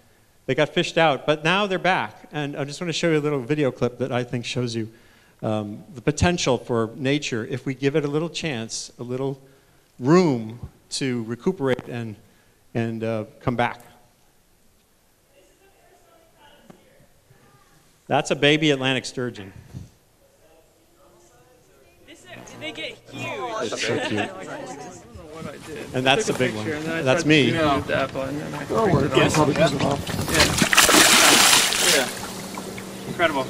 Speaker 3: They got fished out, but now they're back. And I just want to show you a little video clip that I think shows you the potential for nature if we give it a little chance, a little room to recuperate and come back. That's a baby Atlantic sturgeon.
Speaker 7: They get huge.
Speaker 3: It's so cute.
Speaker 7: I don't know what I did.
Speaker 3: And that's the big one. That's me.
Speaker 7: Yes. Yeah. Incredible.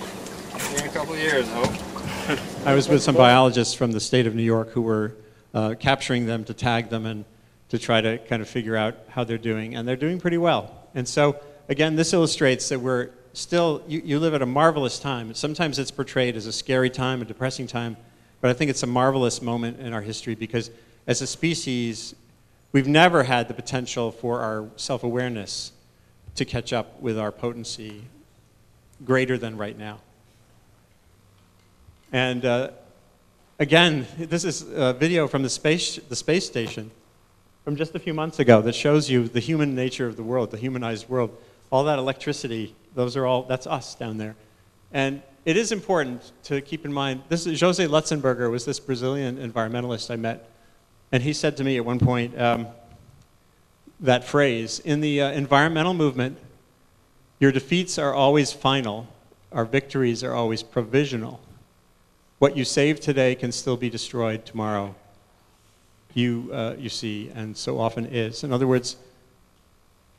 Speaker 7: In a couple of years, I hope.
Speaker 3: I was with some biologists from the state of New York who were capturing them to tag them and to try to kind of figure out how they're doing. And they're doing pretty well. And so, again, this illustrates that we're still, you live at a marvelous time. Sometimes it's portrayed as a scary time, a depressing time. But I think it's a marvelous moment in our history because as a species, we've never had the potential for our self-awareness to catch up with our potency greater than right now. And again, this is a video from the space station from just a few months ago that shows you the human nature of the world, the humanized world. All that electricity, that's us down there. And it is important to keep in mind, this is Jose Lutzenberger, was this Brazilian environmentalist I met, and he said to me at one point, that phrase, in the environmental movement, your defeats are always final, our victories are always provisional. What you save today can still be destroyed tomorrow, you see, and so often is. In other words,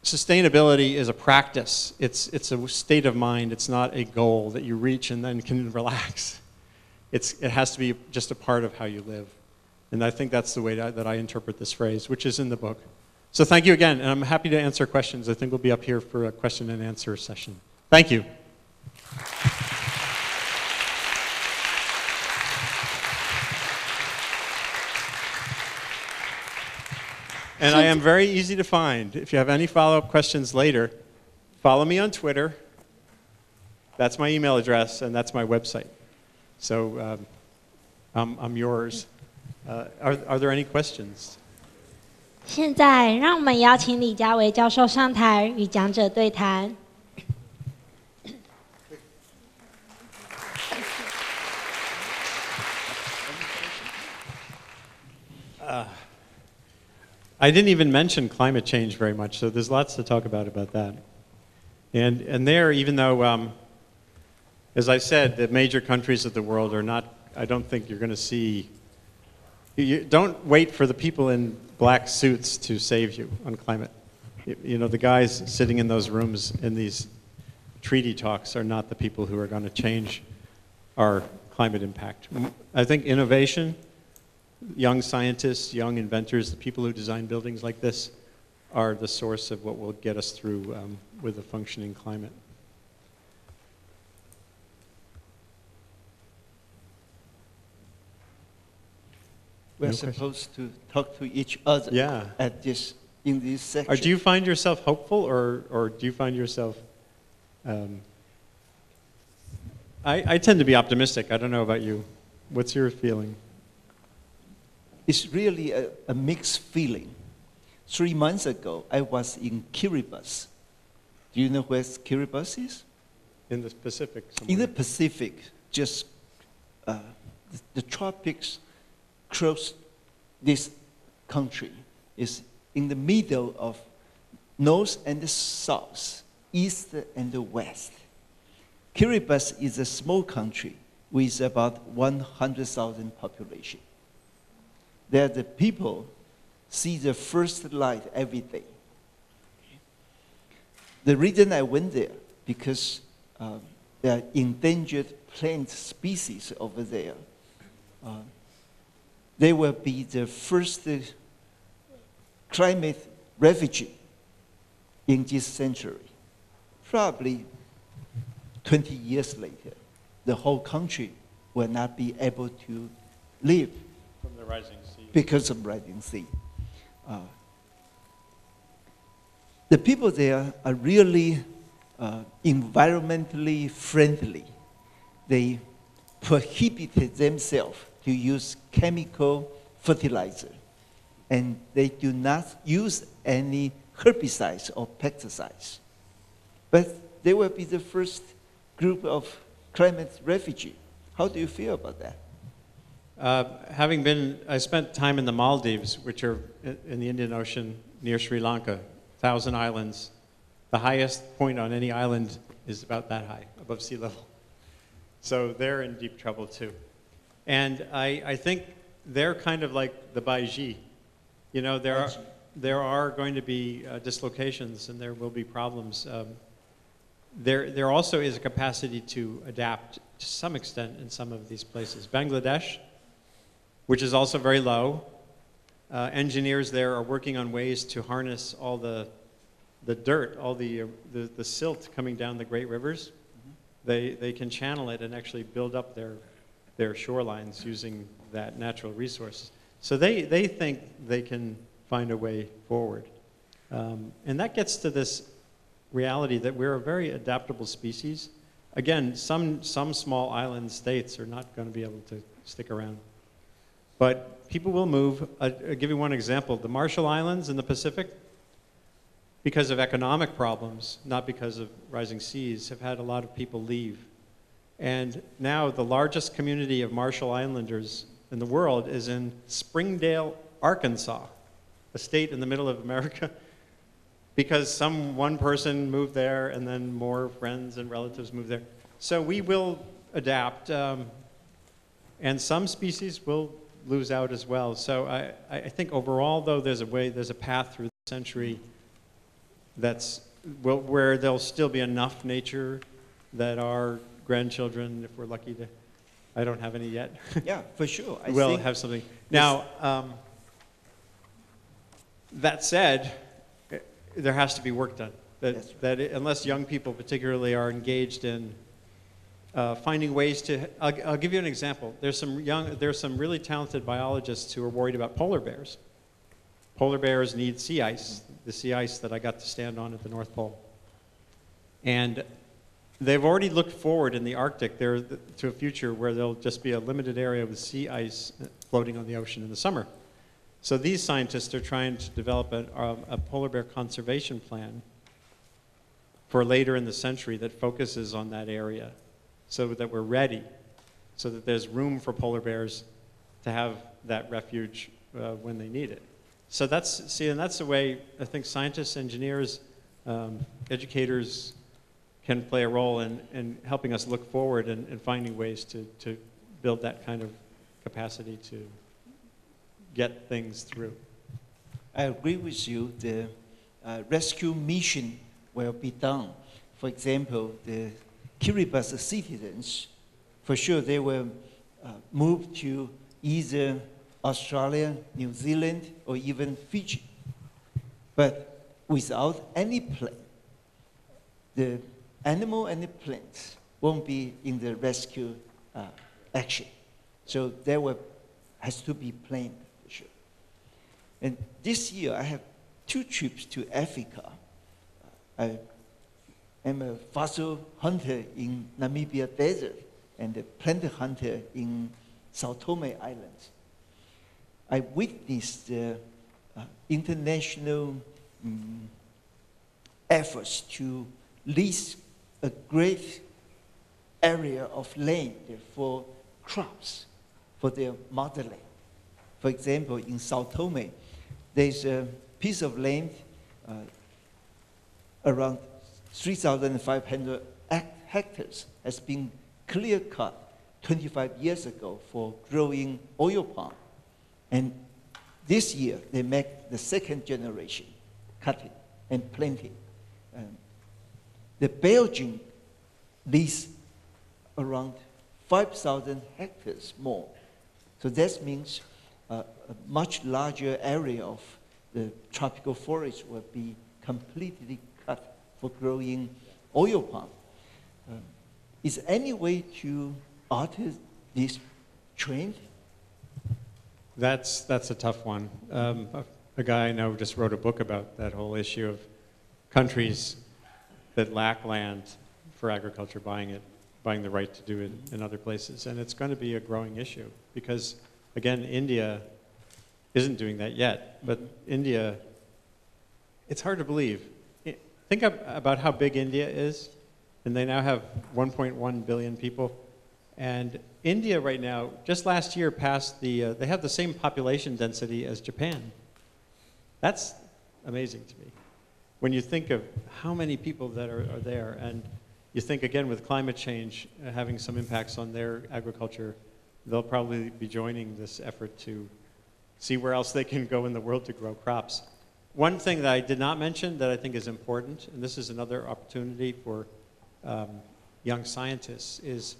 Speaker 3: sustainability is a practice. It's a state of mind. It's not a goal that you reach and then can relax. It has to be just a part of how you live. And I think that's the way that I interpret this phrase, which is in the book. So thank you again, and I'm happy to answer questions. I think we'll be up here for a question and answer session. Thank you. And I am very easy to find. If you have any follow-up questions later, follow me on Twitter. That's my email address, and that's my website. So I'm yours. Are there any questions?
Speaker 1: 现在让我们邀请李家维教授上台与讲者对谈。
Speaker 3: I didn't even mention climate change very much, so there's lots to talk about that. And there, even though, as I said, the major countries of the world are not, I don't think you're going to see, you don't wait for the people in black suits to save you on climate. You know, the guys sitting in those rooms in these treaty talks are not the people who are going to change our climate impact. I think innovation, young scientists, young inventors, the people who design buildings like this are the source of what will get us through with a functioning climate.
Speaker 2: We're supposed to talk to each other in this section.
Speaker 3: Do you find yourself hopeful, or do you find yourself... I tend to be optimistic. I don't know about you. What's your feeling?
Speaker 2: It's really a mixed feeling. 3 months ago, I was in Kiribati. Do you know where Kiribati is?
Speaker 3: In the Pacific somewhere.
Speaker 2: In the Pacific, just the tropics cross this country. Is in the middle of north and south, east and west. Kiribati is a small country with about 100,000 population. There the people see the first light every day. The reason I went there, because there are endangered plant species over there. They will be the first climate refugee in this century. Probably 20 years later, the whole country will not be able to live
Speaker 3: from the rising sea.
Speaker 2: Because of rising sea. The people there are really environmentally friendly. They prohibited themselves to use chemical fertilizer, and they do not use any herbicides or pesticides. But they will be the first group of climate refugee. How do you feel about that?
Speaker 3: I spent time in the Maldives, which are in the Indian Ocean near Sri Lanka, 1,000 islands. The highest point on any island is about that high, above sea level. So they're in deep trouble too. And I think they're kind of like the Baiji. You know, there are going to be dislocations and there will be problems. There also is a capacity to adapt to some extent in some of these places. Bangladesh, which is also very low, engineers there are working on ways to harness all the dirt, all the silt coming down the great rivers. They can channel it and actually build up their shorelines using that natural resource. So they think they can find a way forward. And that gets to this reality that we're a very adaptable species. Again, some small island states are not going to be able to stick around. But people will move. I'll give you one example. The Marshall Islands in the Pacific, because of economic problems, not because of rising seas, have had a lot of people leave. And now the largest community of Marshall Islanders in the world is in Springdale, Arkansas, a state in the middle of America, because one person moved there and then more friends and relatives moved there. So we will adapt, and some species will lose out as well. So I think overall, though, there's a path through the century where there'll still be enough nature that our grandchildren, if we're lucky to, I don't have any yet.
Speaker 2: Yeah, for sure.
Speaker 3: We'll have something. Now, that said, there has to be work done. Unless young people particularly are engaged in finding ways to, I'll give you an example. There's some really talented biologists who are worried about polar bears. Polar bears need sea ice, the sea ice that I got to stand on at the North Pole. And they've already looked forward in the Arctic to a future where there'll just be a limited area with sea ice floating on the ocean in the summer. So these scientists are trying to develop a polar bear conservation plan for later in the century that focuses on that area so that we're ready, so that there's room for polar bears to have that refuge when they need it. So that's the way I think scientists, engineers, educators can play a role in helping us look forward and finding ways to build that kind of capacity to get things through.
Speaker 2: I agree with you. The rescue mission will be done. For example, the Kiribati citizens, for sure they will move to either Australia, New Zealand, or even Fiji. But without any plan, the animal and the plants won't be in the rescue action. So there has to be planned for sure. And this year I have 2 trips to Africa. I am a fossil hunter in Namibia desert and a plant hunter in Sao Tome Islands. I witnessed the international efforts to lease a great area of land for crops, for their motherland. For example, in Sao Tome, there's a piece of land around 3,500 hectares has been clear-cut 25 years ago for growing oil palm. And this year, they make the second generation cutting and planting. The Belgian lease around 5,000 hectares more. So that means a much larger area of the tropical forest will be completely cut for growing oil palm. Is there any way to alter this trend?
Speaker 3: That's a tough one. A guy I know just wrote a book about that whole issue of countries that lack land for agriculture buying the right to do it in other places. And it's going to be a growing issue because, again, India isn't doing that yet. But India, it's hard to believe. Think about how big India is. And they now have 1.1 billion people. And India right now, just last year passed they have the same population density as Japan. That's amazing to me. When you think of how many people that are there, and you think again with climate change having some impacts on their agriculture, they'll probably be joining this effort to see where else they can go in the world to grow crops. One thing that I did not mention that I think is important, and this is another opportunity for young scientists, is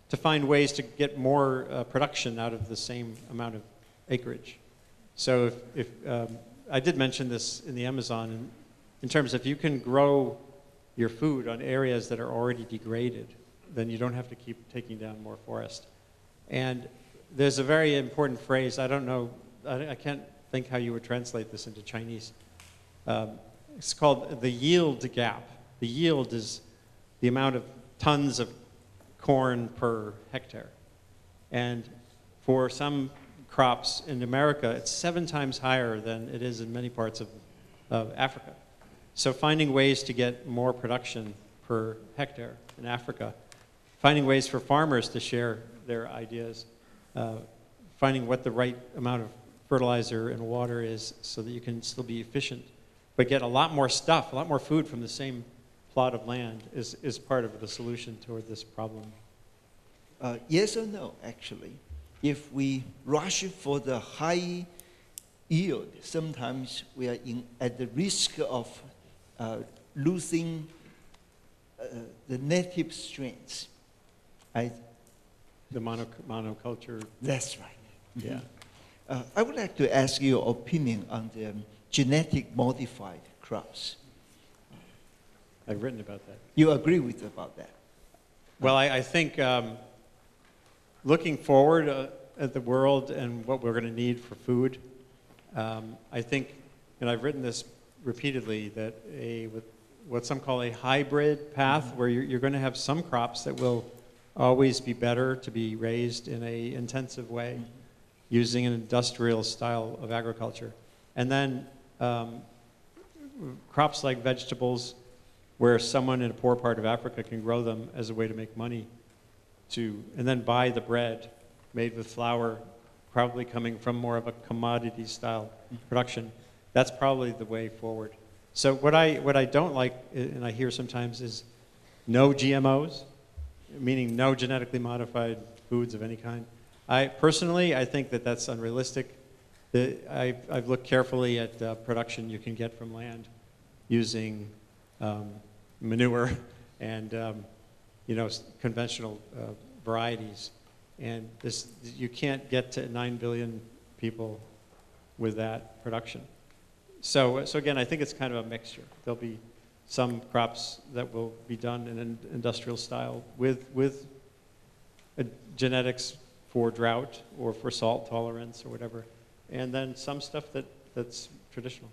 Speaker 3: to find ways to get more production out of the same amount of acreage. So if I did mention this in the Amazon, in terms of if you can grow your food on areas that are already degraded, then you don't have to keep taking down more forest. And there's a very important phrase, I don't know, I can't think how you would translate this into Chinese. It's called the yield gap. The yield is the amount of tons of corn per hectare. And for some crops in America, it's 7 times higher than it is in many parts of Africa. So finding ways to get more production per hectare in Africa, finding ways for farmers to share their ideas, finding what the right amount of fertilizer and water is so that you can still be efficient, but get a lot more stuff, a lot more food from the same plot of land is part of the solution toward this problem.
Speaker 2: Yes or no, actually. If we rush for the high yield, sometimes we are at the risk of losing the native strains.
Speaker 3: The monoculture.
Speaker 2: That's right.
Speaker 3: Yeah.
Speaker 2: I would like to ask your opinion on the genetic modified crops.
Speaker 3: I've written about that.
Speaker 2: You agree with about that?
Speaker 3: Well, I think looking forward at the world and what we're going to need for food, I think, and I've written this repeatedly, that with what some call a hybrid path, where you're going to have some crops that will always be better to be raised in an intensive way, using an industrial style of agriculture. And then crops like vegetables, where someone in a poor part of Africa can grow them as a way to make money, and then buy the bread made with flour, probably coming from more of a commodity style production. That's probably the way forward. So what I don't like, and I hear sometimes, is no GMOs, meaning no genetically modified foods of any kind. I think that that's unrealistic. I've looked carefully at production you can get from land using manure and conventional varieties, and you can't get to 9 billion people with that production. So again, I think it's kind of a mixture. There'll be some crops that will be done in an industrial style with genetics for drought or for salt tolerance or whatever, and then some stuff that's traditional.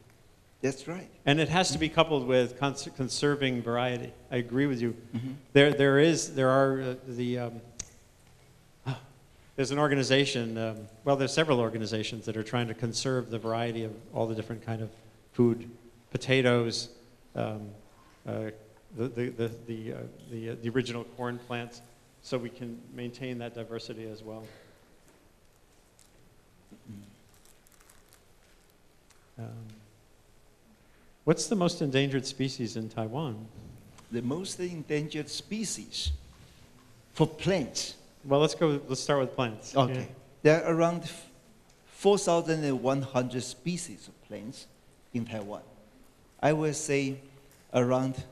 Speaker 2: That's right.
Speaker 3: And it has to be coupled with conserving variety. I agree with you.
Speaker 2: Mm-hmm.
Speaker 3: There's an organization, there's several organizations that are trying to conserve the variety of all the different kind of food, potatoes, the original corn plants, so we can maintain that diversity as well. What's the most endangered species in Taiwan?
Speaker 2: The most endangered species for plants.
Speaker 3: Well, let's start with plants.
Speaker 2: Okay.
Speaker 3: Yeah.
Speaker 2: There are around 4,100 species of plants in Taiwan. I would say around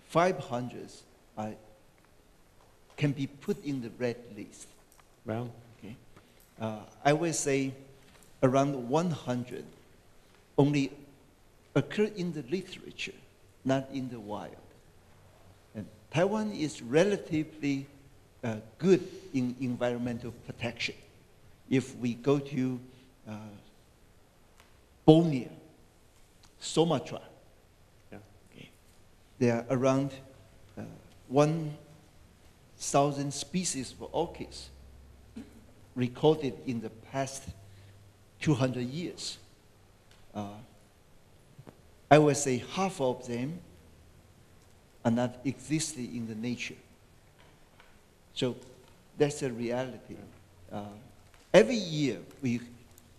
Speaker 2: 500 can be put in the red list.
Speaker 3: Wow.
Speaker 2: Okay. I would say around 100 only occur in the literature, not in the wild. And Taiwan is relatively good in environmental protection. If we go to Borneo, Sumatra,
Speaker 3: yeah.
Speaker 2: Okay, there are around 1,000 species of orchids recorded in the past 200 years. I would say half of them are not existing in the nature. So that's a reality. Every year we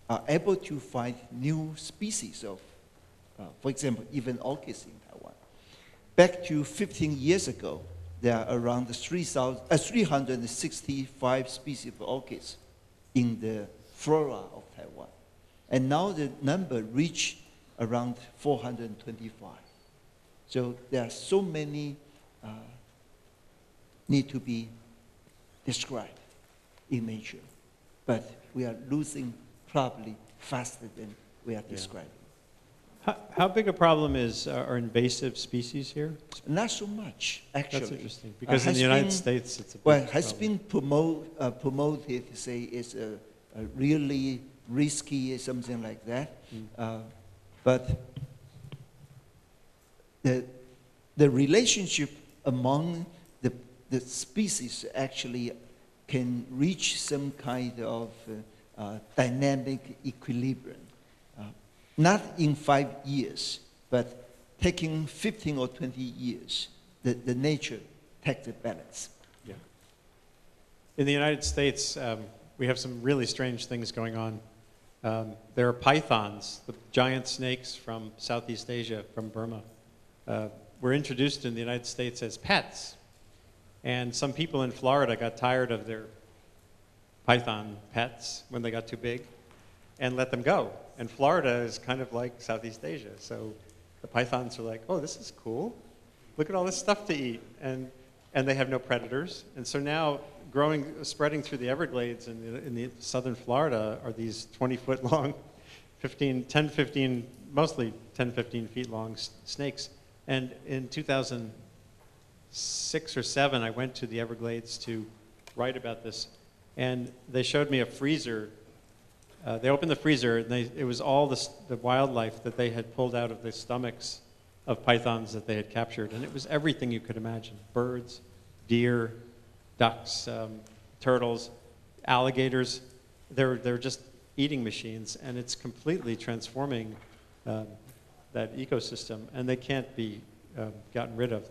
Speaker 2: are able to find new species of, for example, even orchids in Taiwan. Back to 15 years ago, there are around 365 species of orchids in the flora of Taiwan. And now the number reached around 425. So there are so many need to be described in nature. But we are losing probably faster than we are describing.
Speaker 3: How big a problem are invasive species here?
Speaker 2: Not so much, actually.
Speaker 3: That's interesting, because in the United States it's a big problem.
Speaker 2: Has been promoted, say, it's a really risky or something like that. But the relationship among the species actually can reach some kind of dynamic equilibrium. Not in 5 years, but taking 15 or 20 years, the nature takes the balance.
Speaker 3: Yeah. In the United States, we have some really strange things going on. There are pythons, the giant snakes from Southeast Asia, from Burma. Were introduced in the United States as pets. And some people in Florida got tired of their python pets when they got too big and let them go. And Florida is kind of like Southeast Asia. So the pythons are like, oh, this is cool. Look at all this stuff to eat. And they have no predators. And so now spreading through the Everglades in the southern Florida are these 20-foot long, mostly 10, 15 feet long snakes. And in 2006 or 7, I went to the Everglades to write about this. And they showed me a freezer. They opened the freezer, and it was all the wildlife that they had pulled out of the stomachs of pythons that they had captured. And it was everything you could imagine: birds, deer, ducks, turtles, alligators. They're just eating machines, and it's completely transforming that ecosystem. And they can't be gotten rid of.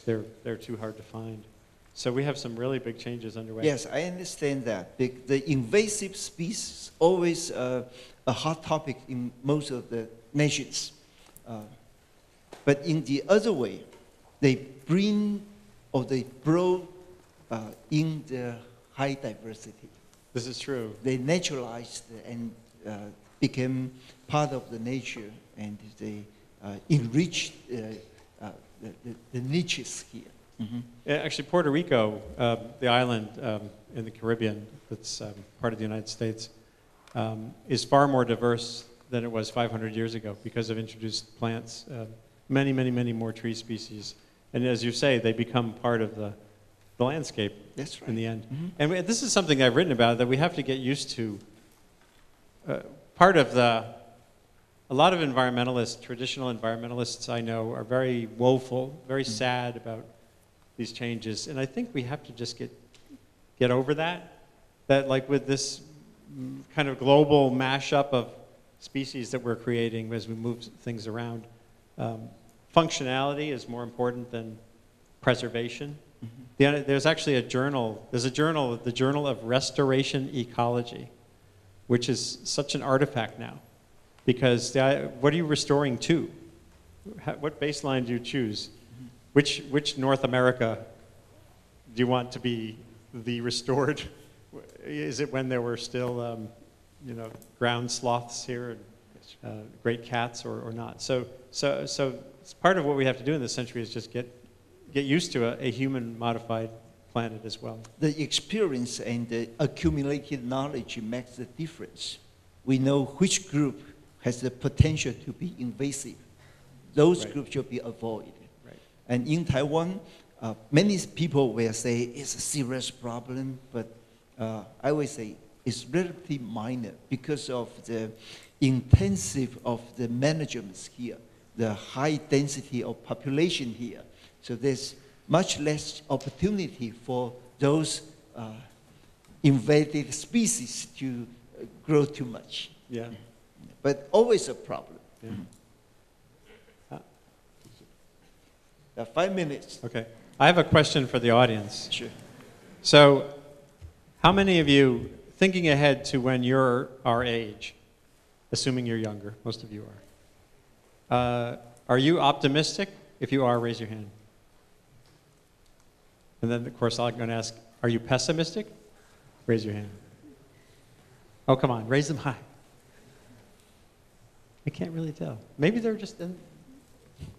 Speaker 3: They're too hard to find. So we have some really big changes underway.
Speaker 2: Yes, I understand that. The invasive species always a hot topic in most of the nations. But in the other way, they bring or they grow in the high diversity.
Speaker 3: This is true.
Speaker 2: They naturalized and became part of the nature, and they enrich the niches here. Mm-hmm.
Speaker 3: Actually, Puerto Rico, the island in the Caribbean that's part of the United States, is far more diverse than it was 500 years ago because of introduced plants, many, many, many more tree species. And as you say, they become part of the landscape. That's right. In the end. Mm-hmm. And this is something I've written about that we have to get used to. A lot of environmentalists, traditional environmentalists I know, are very woeful, very sad about these changes, and I think we have to just get over that. That, like, with this kind of global mashup of species that we're creating as we move things around, functionality is more important than preservation. Mm-hmm. There's actually a journal. There's a journal, the Journal of Restoration Ecology, which is such an artifact now, because what are you restoring to? What baseline do you choose? Which North America do you want to be the restored? Is it when there were still, ground sloths here and great cats, or not? So it's part of what we have to do in this century is just get used to a human-modified planet as well.
Speaker 2: The experience and the accumulated knowledge makes the difference. We know which group has the potential to be invasive. Those groups should be avoided. And in Taiwan, many people will say it's a serious problem, but I would say it's relatively minor because of the intensive of the management here, the high density of population here. So there's much less opportunity for those invaded species to grow too much.
Speaker 3: Yeah.
Speaker 2: But always a problem.
Speaker 3: Yeah.
Speaker 2: 5 minutes.
Speaker 3: Okay. I have a question for the audience.
Speaker 2: Sure.
Speaker 3: So, how many of you, thinking ahead to when you're our age, assuming you're younger, most of you are you optimistic? If you are, raise your hand. And then, of course, I'm going to ask, are you pessimistic? Raise your hand. Oh, come on, raise them high. I can't really tell. Maybe they're just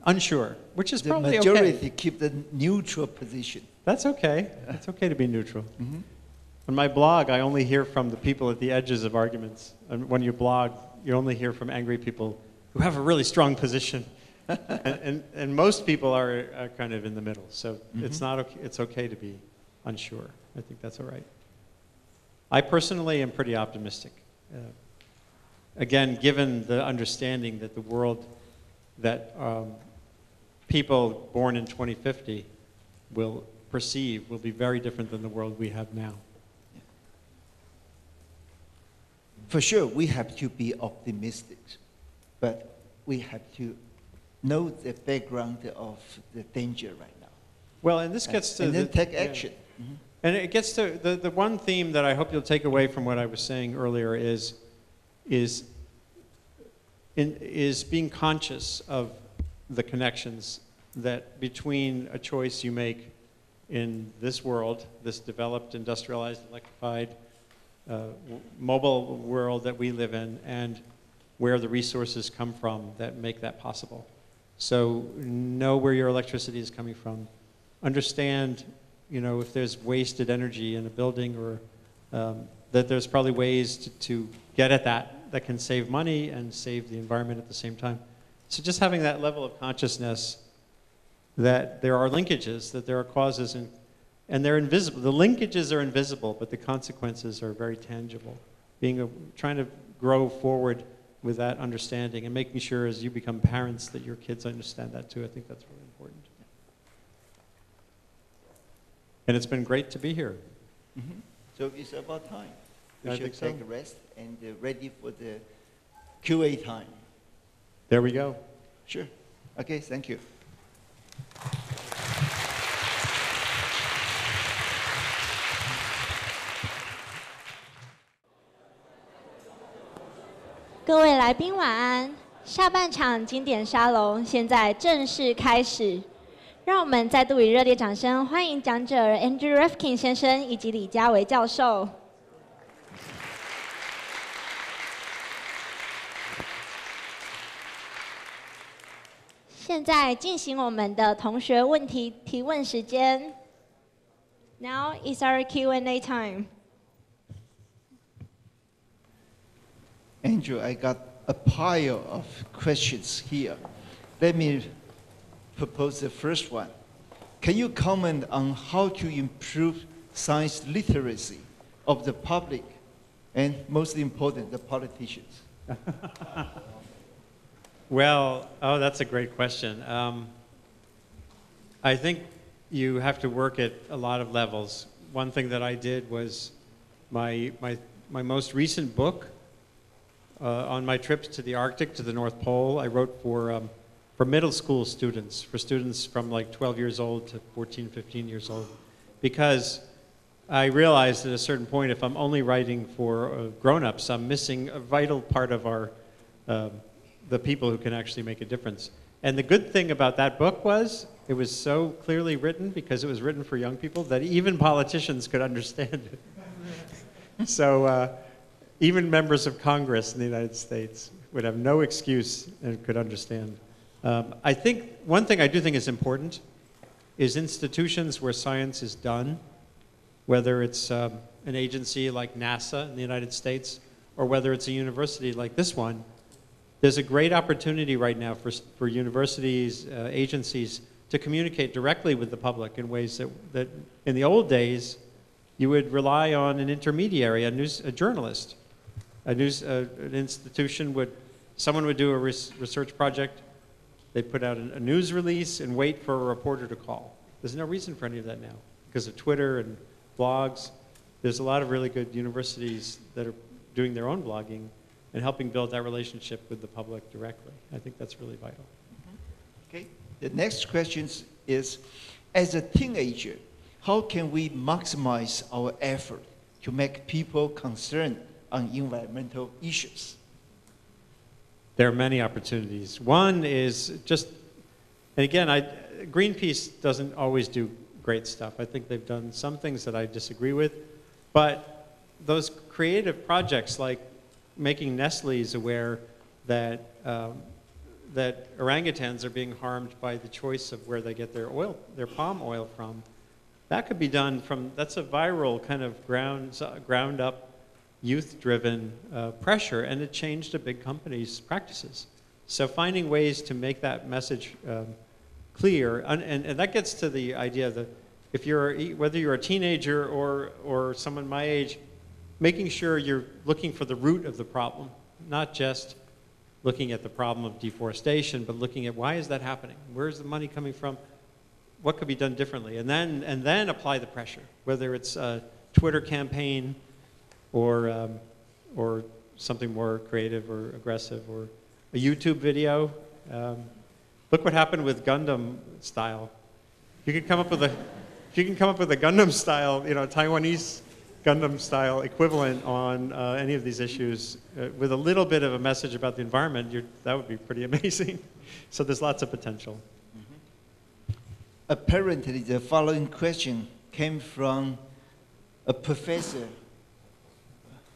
Speaker 3: unsure, which is probably okay.
Speaker 2: The majority keep the neutral position.
Speaker 3: That's okay. It's okay to be neutral. Mm-hmm. On my blog, I only hear from the people at the edges of arguments. And when you blog, you only hear from angry people who have a really strong position. and most people are kind of in the middle. So it's not okay. It's okay to be unsure. I think that's all right. I personally am pretty optimistic. Again, given the understanding that the world that people born in 2050 will perceive will be very different than the world we have now.
Speaker 2: For sure, we have to be optimistic, but we have to know the background of the danger right now.
Speaker 3: Well, and this gets to
Speaker 2: and then take action.
Speaker 3: Yeah. And it gets to the one theme that I hope you'll take away from what I was saying earlier is being conscious of the connections that between a choice you make in this world, this developed, industrialized, electrified, mobile world that we live in, and where the resources come from that make that possible. So know where your electricity is coming from. Understand, if there's wasted energy in a building, or that there's probably ways to get at that can save money and save the environment at the same time. So just having that level of consciousness that there are linkages, that there are causes, and they're invisible. The linkages are invisible, but the consequences are very tangible. Trying to grow forward with that understanding and making sure as you become parents that your kids understand that too. I think that's really important. And it's been great to be here.
Speaker 2: Mm-hmm. So it's about time. We should take a rest and ready for the QA time.
Speaker 3: There we go.
Speaker 2: Sure. Okay, thank you.
Speaker 1: 各位来宾晚安。下半场经典沙龙现在正式开始，让我们再度以热烈掌声欢迎讲者 Andrew Rifkin 先生以及李家维教授。现在进行我们的同学问题提问时间。Now is our Q&A time.
Speaker 2: Andrew, I got a pile of questions here. Let me propose the first one. Can you comment on how to improve science literacy of the public and, most important, the politicians?
Speaker 3: Well, that's a great question. I think you have to work at a lot of levels. One thing that I did was my most recent book on my trips to the Arctic, to the North Pole, I wrote for middle school students, for students from like 12 years old to 14, 15 years old, because I realized at a certain point if I'm only writing for grown-ups, I'm missing a vital part of the people who can actually make a difference. And the good thing about that book was it was so clearly written, because it was written for young people, that even politicians could understand it. So even members of Congress in the United States would have no excuse and could understand. I think one thing I do think is important is institutions where science is done, whether it's an agency like NASA in the United States or whether it's a university like this one. There's a great opportunity right now for universities, agencies, to communicate directly with the public in ways that in the old days, you would rely on an intermediary, a journalist. An institution someone would do a research project, they'd put out a news release and wait for a reporter to call. There's no reason for any of that now because of Twitter and blogs. There's a lot of really good universities that are doing their own blogging and helping build that relationship with the public directly. I think that's really vital.
Speaker 2: Okay. The next question is, as a teenager, how can we maximize our effort to make people concerned on environmental issues?
Speaker 3: There are many opportunities. One is just, and again, Greenpeace doesn't always do great stuff. I think they've done some things that I disagree with, but those creative projects like making Nestle's aware that that orangutans are being harmed by the choice of where they get their palm oil from, that could be done that's a viral kind of ground up, youth-driven pressure, and it changed a big company's practices. So finding ways to make that message clear, and that gets to the idea that whether you're a teenager or someone my age, making sure you're looking for the root of the problem, not just looking at the problem of deforestation, but looking at why is that happening? Where's the money coming from? What could be done differently? And then apply the pressure, whether it's a Twitter campaign or something more creative or aggressive, or a YouTube video. Look what happened with Gundam style. You can come up with a Gundam style, Taiwanese Gundam style equivalent on any of these issues with a little bit of a message about the environment. That would be pretty amazing. So there's lots of potential.
Speaker 2: Apparently, the following question came from a professor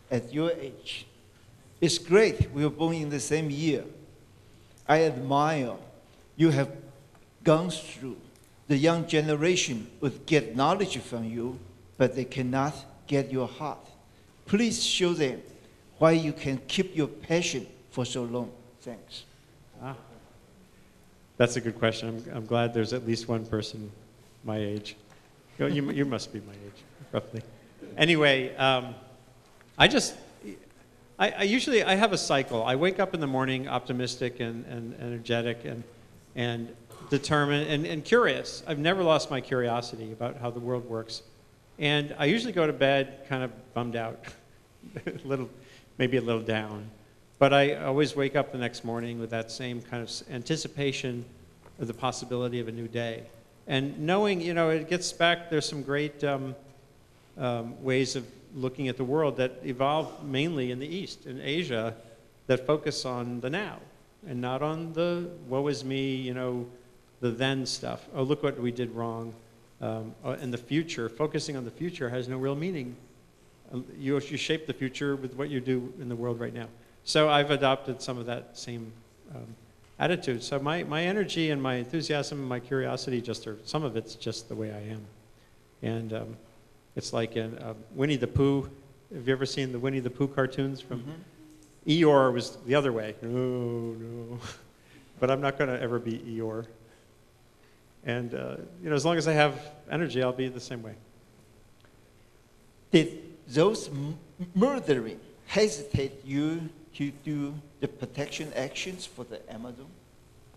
Speaker 2: at your age. It's great, we were born in the same year. I admire you have gone through. The young generation would get knowledge from you, but they cannot get your heart. Please show them why you can keep your passion for so long. Thanks.
Speaker 3: That's a good question. I'm glad there's at least one person my age. You must be my age, roughly. Anyway, I usually have a cycle. I wake up in the morning optimistic and energetic and determined and curious. I've never lost my curiosity about how the world works. And I usually go to bed kind of bummed out, maybe a little down. But I always wake up the next morning with that same kind of anticipation of the possibility of a new day. And knowing, it gets back, there's some great ways of looking at the world that evolved mainly in the East, in Asia, that focus on the now and not on the woe is me, the then stuff. Oh, look what we did wrong. And the future, focusing on the future has no real meaning. You shape the future with what you do in the world right now. So I've adopted some of that same attitude. So my energy and my enthusiasm and my curiosity some of it's just the way I am. And it's like in Winnie the Pooh. Have you ever seen the Winnie the Pooh cartoons from? Eeyore was the other way. No. But I'm not going to ever be Eeyore. And as long as I have energy, I'll be the same way.
Speaker 2: Did those murdering hesitate you to do the protection actions for the Amazon?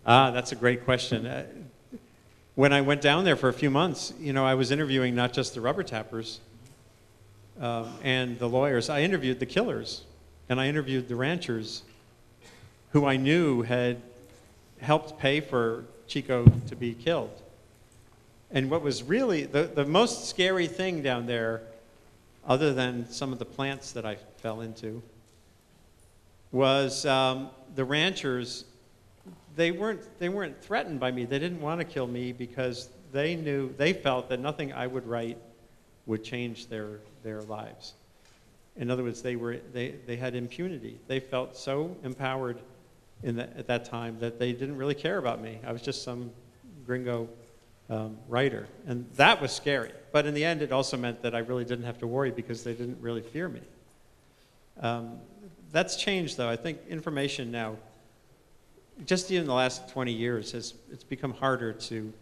Speaker 3: That's a great question. When I went down there for a few months, I was interviewing not just the rubber tappers and the lawyers. I interviewed the killers, and I interviewed the ranchers who I knew had helped pay for Chico to be killed. And what was really the most scary thing down there, other than some of the plants that I fell into, was the ranchers. They weren't threatened by me. They didn't want to kill me because they felt that nothing I would write would change their lives. In other words, they had impunity. They felt so empowered at that time that they didn't really care about me. I was just some gringo writer, and that was scary. But in the end, it also meant that I really didn't have to worry because they didn't really fear me. That's changed, though. I think information now, just in the last 20 years, it's become harder to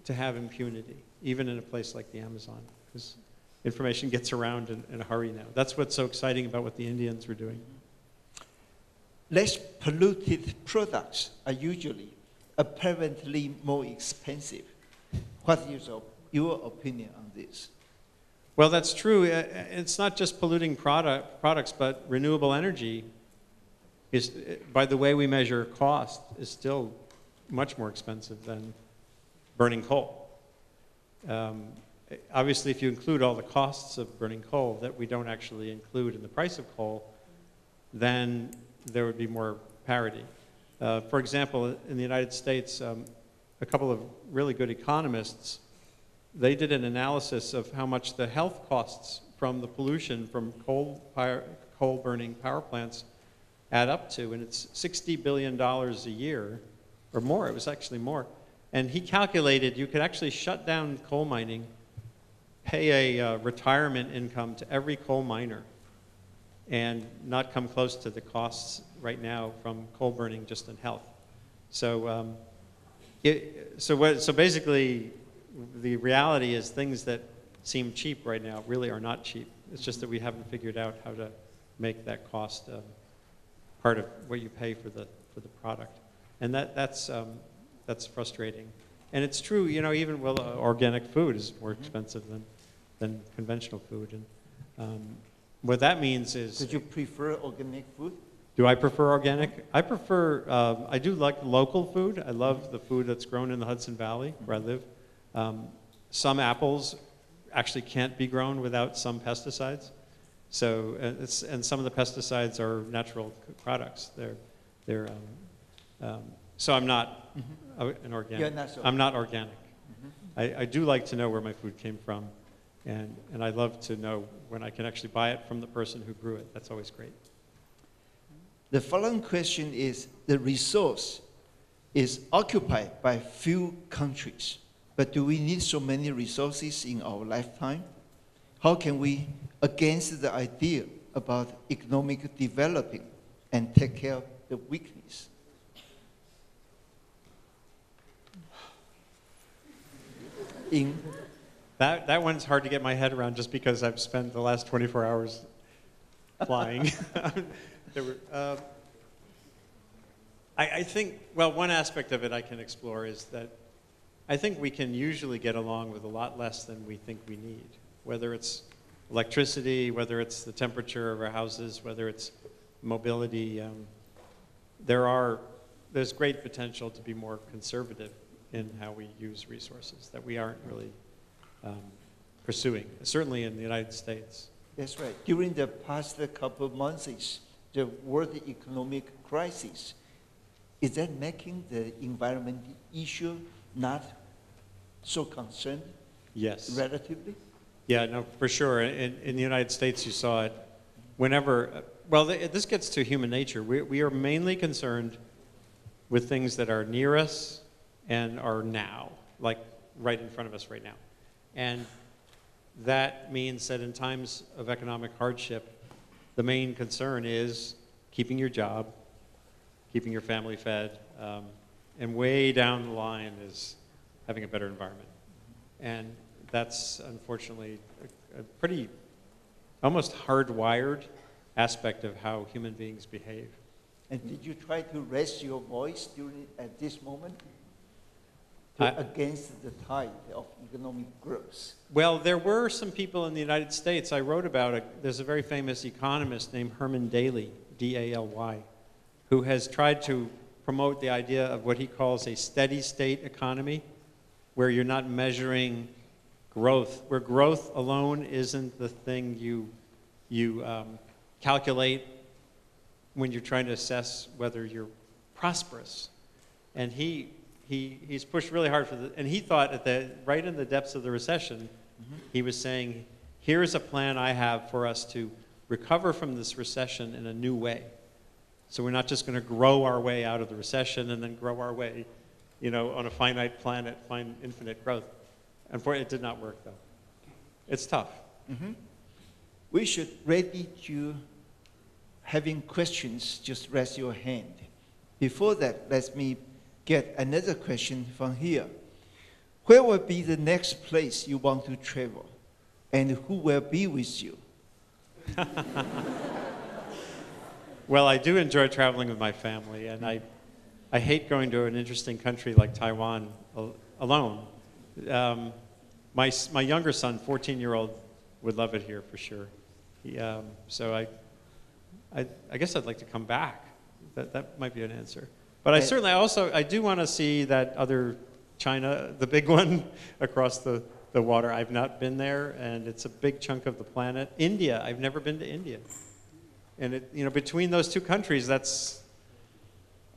Speaker 3: have impunity, even in a place like the Amazon, because information gets around in a hurry now. That's what's so exciting about what the Indians were doing.
Speaker 2: Less polluted products are usually apparently more expensive. What is your opinion on this?
Speaker 3: Well, that's true. It's not just polluting products, but renewable energy is, by the way we measure cost, is still much more expensive than burning coal. Obviously, if you include all the costs of burning coal that we don't actually include in the price of coal, then there would be more parity. For example, in the United States, a couple of really good economists, they did an analysis of how much the health costs from the pollution from coal-burning power plants add up to, and it's $60 billion a year, or more. It was actually more. And he calculated you could actually shut down coal mining, pay a retirement income to every coal miner, and not come close to the costs right now from coal burning just in health. So, so basically, the reality is things that seem cheap right now really are not cheap. It's just that we haven't figured out how to make that cost part of what you pay for the product, and that's frustrating. And it's true, even organic food is more expensive than conventional food, and What that means is...
Speaker 2: Did you prefer organic food?
Speaker 3: Do I prefer organic? I prefer, I do like local food. I love the food that's grown in the Hudson Valley, where I live. Some apples actually can't be grown without some pesticides. So, and some of the pesticides are natural products. So I'm not an organic.
Speaker 2: You're not so.
Speaker 3: I'm not organic. I do like to know where my food came from, and I love to know when I can actually buy it from the person who grew it. That's always great.
Speaker 2: The following question is, the resource is occupied by few countries, but do we need so many resources in our lifetime? How can we, against the idea about economic developing and take care of the weakness?
Speaker 3: That one's hard to get my head around just because I've spent the last 24 hours flying. I think, well, one aspect of it I can explore is that I think we can usually get along with a lot less than we think we need, whether it's electricity, whether it's the temperature of our houses, whether it's mobility. There's great potential to be more conservative in how we use resources that we aren't really pursuing, certainly in the United States.
Speaker 2: That's right. During the past couple of months, the world economic crisis, is that making the environment issue not so concerned?
Speaker 3: Yes.
Speaker 2: Relatively?
Speaker 3: Yeah, no, for sure. In the United States, you saw it whenever, well, this gets to human nature. We are mainly concerned with things that are near us and are now, like right in front of us right now. And that means that in times of economic hardship, the main concern is keeping your job, keeping your family fed, and way down the line is having a better environment. And that's unfortunately a pretty, almost hardwired aspect of how human beings behave.
Speaker 2: And did you try to raise your voice at this moment against the tide of economic growth?
Speaker 3: Well, there were some people in the United States, I wrote about it, there's a very famous economist named Herman Daly, D-A-L-Y, who has tried to promote the idea of what he calls a steady state economy, where you're not measuring growth, where growth alone isn't the thing you calculate when you're trying to assess whether you're prosperous. And he's pushed really hard for and he thought right in the depths of the recession, he was saying, here's a plan I have for us to recover from this recession in a new way. So we're not just going to grow our way out of the recession and then grow our way, on a finite planet, find infinite growth. Unfortunately, it did not work, though. It's tough.
Speaker 2: We should ready to having questions, just raise your hand. Before that, let me get another question from here. Where will be the next place you want to travel? And who will be with you?
Speaker 3: Well, I do enjoy traveling with my family, and I hate going to an interesting country like Taiwan alone. My younger son, 14-year-old, would love it here for sure. So I guess I'd like to come back. That might be an answer. But I do want to see that other China, the big one across the water. I've not been there, and it's a big chunk of the planet. India, I've never been to India. And between those two countries, that's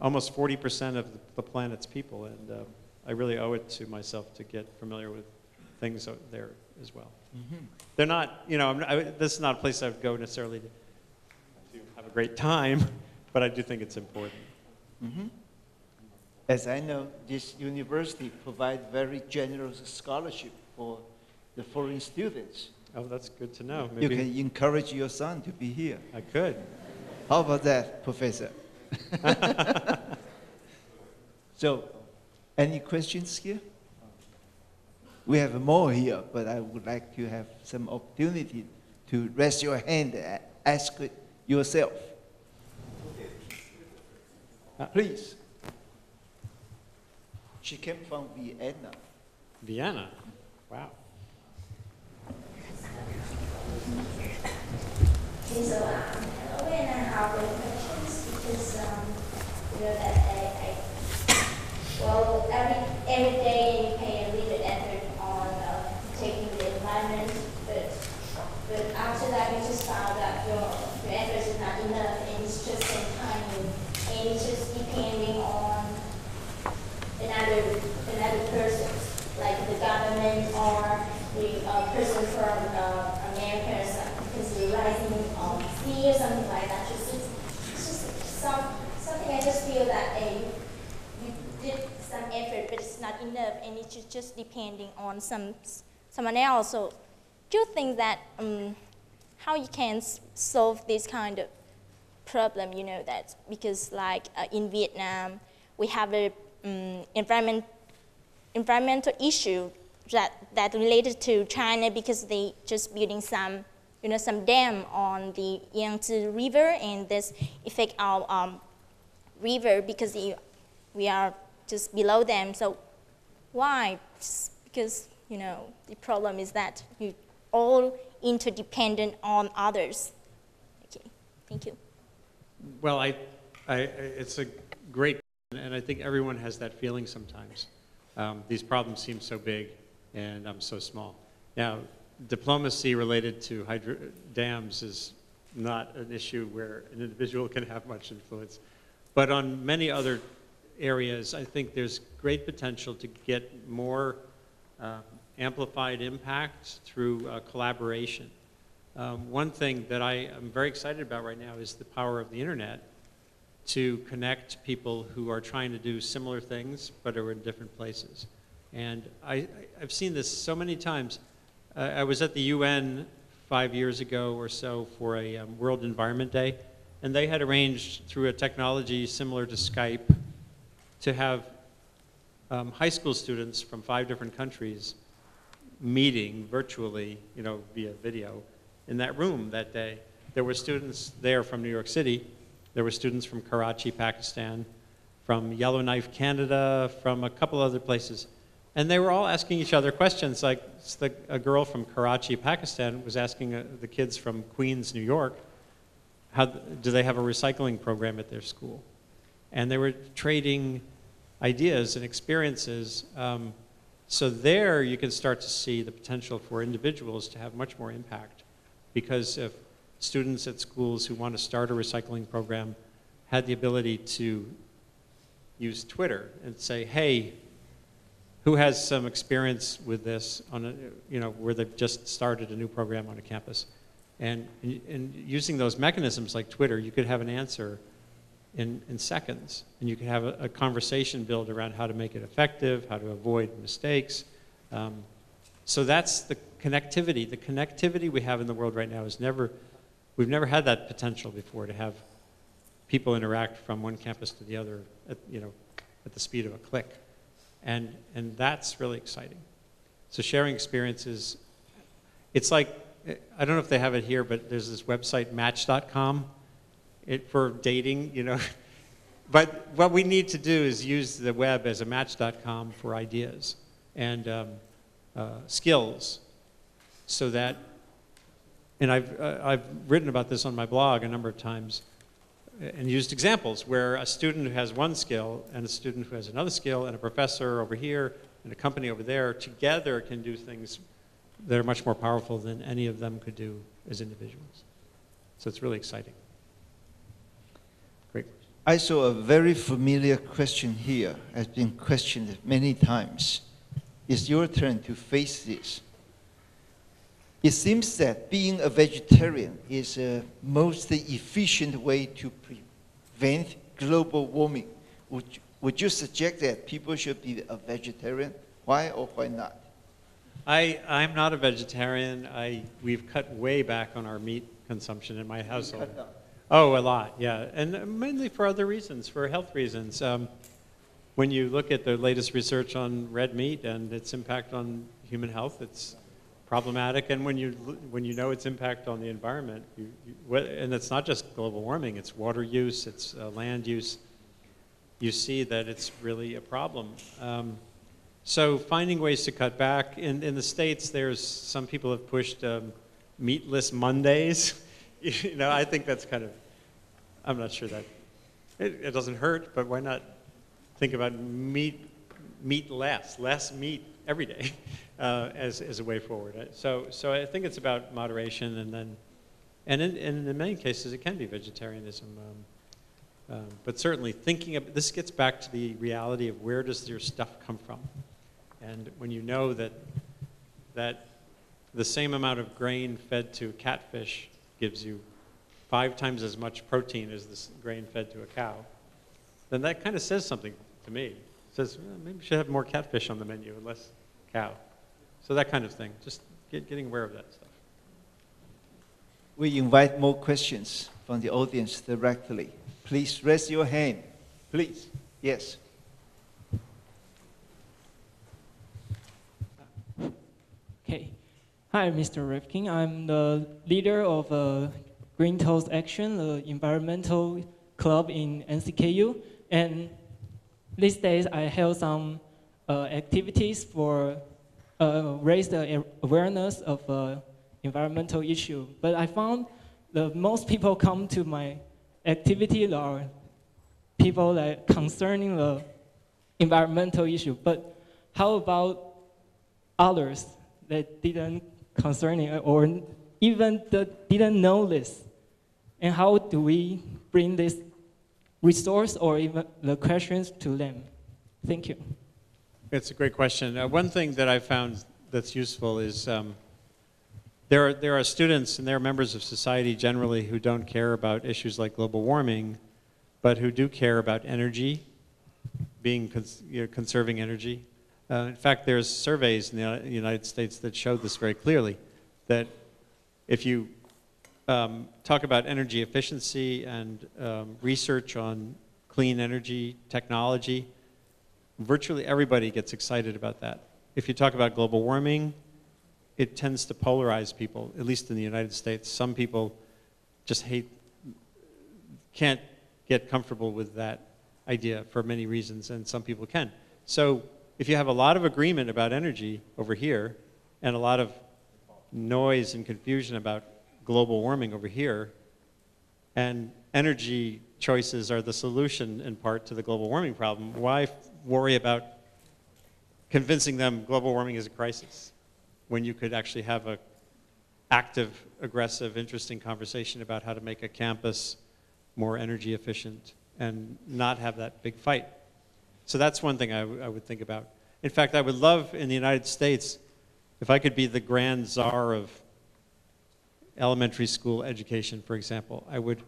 Speaker 3: almost 40% of the planet's people, and I really owe it to myself to get familiar with things there as well. They're not, this is not a place I would go necessarily to have a great time, but I do think it's important.
Speaker 2: As I know, this university provides very generous scholarship for the foreign students.
Speaker 3: Oh, that's good to know.
Speaker 2: Maybe you can encourage your son to be here.
Speaker 3: I could.
Speaker 2: How about that, Professor? So, any questions here? We have more here, but I would like to have some opportunity to raise your hand and ask yourself. Please. She came from Vienna.
Speaker 3: Vienna? Wow.
Speaker 8: Okay, so hello, and I have a questions because you know that well every day you pay a little effort on taking the environment, but after that you just found that your effort is not enough, and it's just in time, and it's just depending on another person, like the government or the person from America or something, because you're rising sea or something like that. It's just something I just feel that you did some effort, but it's not enough, and it's just depending on someone else. So do you think that how you can solve this kind of problem, you know, that because like in Vietnam, we have a environmental issue that related to China because they just building some dam on the Yangtze River, and this affect our river because we are just below them. So why? Because the problem is that you all interdependent on others. Okay, thank you.
Speaker 3: Well, it's a great, and I think everyone has that feeling sometimes. These problems seem so big, and I'm so small. Now, diplomacy related to dams is not an issue where an individual can have much influence. But on many other areas, I think there's great potential to get more amplified impact through collaboration. One thing that I am very excited about right now is the power of the internet to connect people who are trying to do similar things but are in different places. And I've seen this so many times. I was at the UN 5 years ago or so for a World Environment Day, and they had arranged through a technology similar to Skype to have high school students from 5 different countries meeting virtually, via video, in that room that day. There were students there from New York City. There were students from Karachi, Pakistan, from Yellowknife, Canada, from a couple other places. And they were all asking each other questions, like a girl from Karachi, Pakistan was asking the kids from Queens, New York, do they have a recycling program at their school? And they were trading ideas and experiences. So there you can start to see the potential for individuals to have much more impact, because if students at schools who want to start a recycling program had the ability to use Twitter and say, hey, who has some experience with this on where they've just started a new program on a campus. And using those mechanisms like Twitter, you could have an answer in seconds, and you could have a conversation build around how to make it effective, how to avoid mistakes. So that's the connectivity. The connectivity we have in the world right now is we've never had that potential before, to have people interact from one campus to the other at the speed of a click. And that's really exciting. So sharing experiences, it's like, I don't know if they have it here, but there's this website, Match.com, for dating, But what we need to do is use the web as a Match.com for ideas and skills, so that, and I've written about this on my blog a number of times, and used examples where a student who has one skill and a student who has another skill and a professor over here and a company over there together can do things that are much more powerful than any of them could do as individuals. So it's really exciting. Great.
Speaker 2: I saw a very familiar question here, has been questioned many times. It's your turn to face this. It seems that being a vegetarian is the most efficient way to prevent global warming. Would you suggest that people should be a vegetarian? Why or why not?
Speaker 3: I'm not a vegetarian. We've cut way back on our meat consumption in my household. Oh, a lot, yeah. And mainly for other reasons, for health reasons. When you look at the latest research on red meat and its impact on human health, it's problematic. And when you know its impact on the environment, and it's not just global warming, it's water use, it's land use, you see that it's really a problem. So finding ways to cut back. In the States, some people have pushed meatless Mondays, You know, I think that's kind of, I'm not sure that, it doesn't hurt, but why not think about meat less meat every day as a way forward. So I think it's about moderation, and in many cases it can be vegetarianism. But certainly thinking of, this gets back to the reality of where does your stuff come from. And when you know that the same amount of grain fed to catfish gives you 5 times as much protein as this grain fed to a cow, then that kind of says something to me. It says, well, maybe we should have more catfish on the menu and less cow. So that kind of thing, just getting aware of that stuff.
Speaker 2: We invite more questions from the audience directly. Please raise your hand. Please. Yes.
Speaker 9: Okay. Hi, Mr. Rifkin. I'm the leader of Green Toast Action, the environmental club in NCKU. And these days I held some activities for raise the awareness of environmental issue. But I found that most people come to my activity are people that concerning the environmental issue. But how about others that didn't concerning or even didn't know this? And how do we bring this resource or even the questions to them? Thank you.
Speaker 3: It's a great question. One thing that I found that's useful is there are students and there are members of society generally who don't care about issues like global warming, but who do care about energy, conserving energy. In fact, there's surveys in the United States that show this very clearly, that if you talk about energy efficiency and research on clean energy technology, virtually everybody gets excited about that. If you talk about global warming, it tends to polarize people, at least in the United States. Some people just can't get comfortable with that idea for many reasons, and some people can. So if you have a lot of agreement about energy over here, and a lot of noise and confusion about global warming over here, and energy choices are the solution in part to the global warming problem, why worry about convincing them global warming is a crisis when you could actually have an active, aggressive, interesting conversation about how to make a campus more energy efficient and not have that big fight? So that's one thing I would think about. In fact, I would love in the United States if I could be the grand czar of elementary school education, for example. I would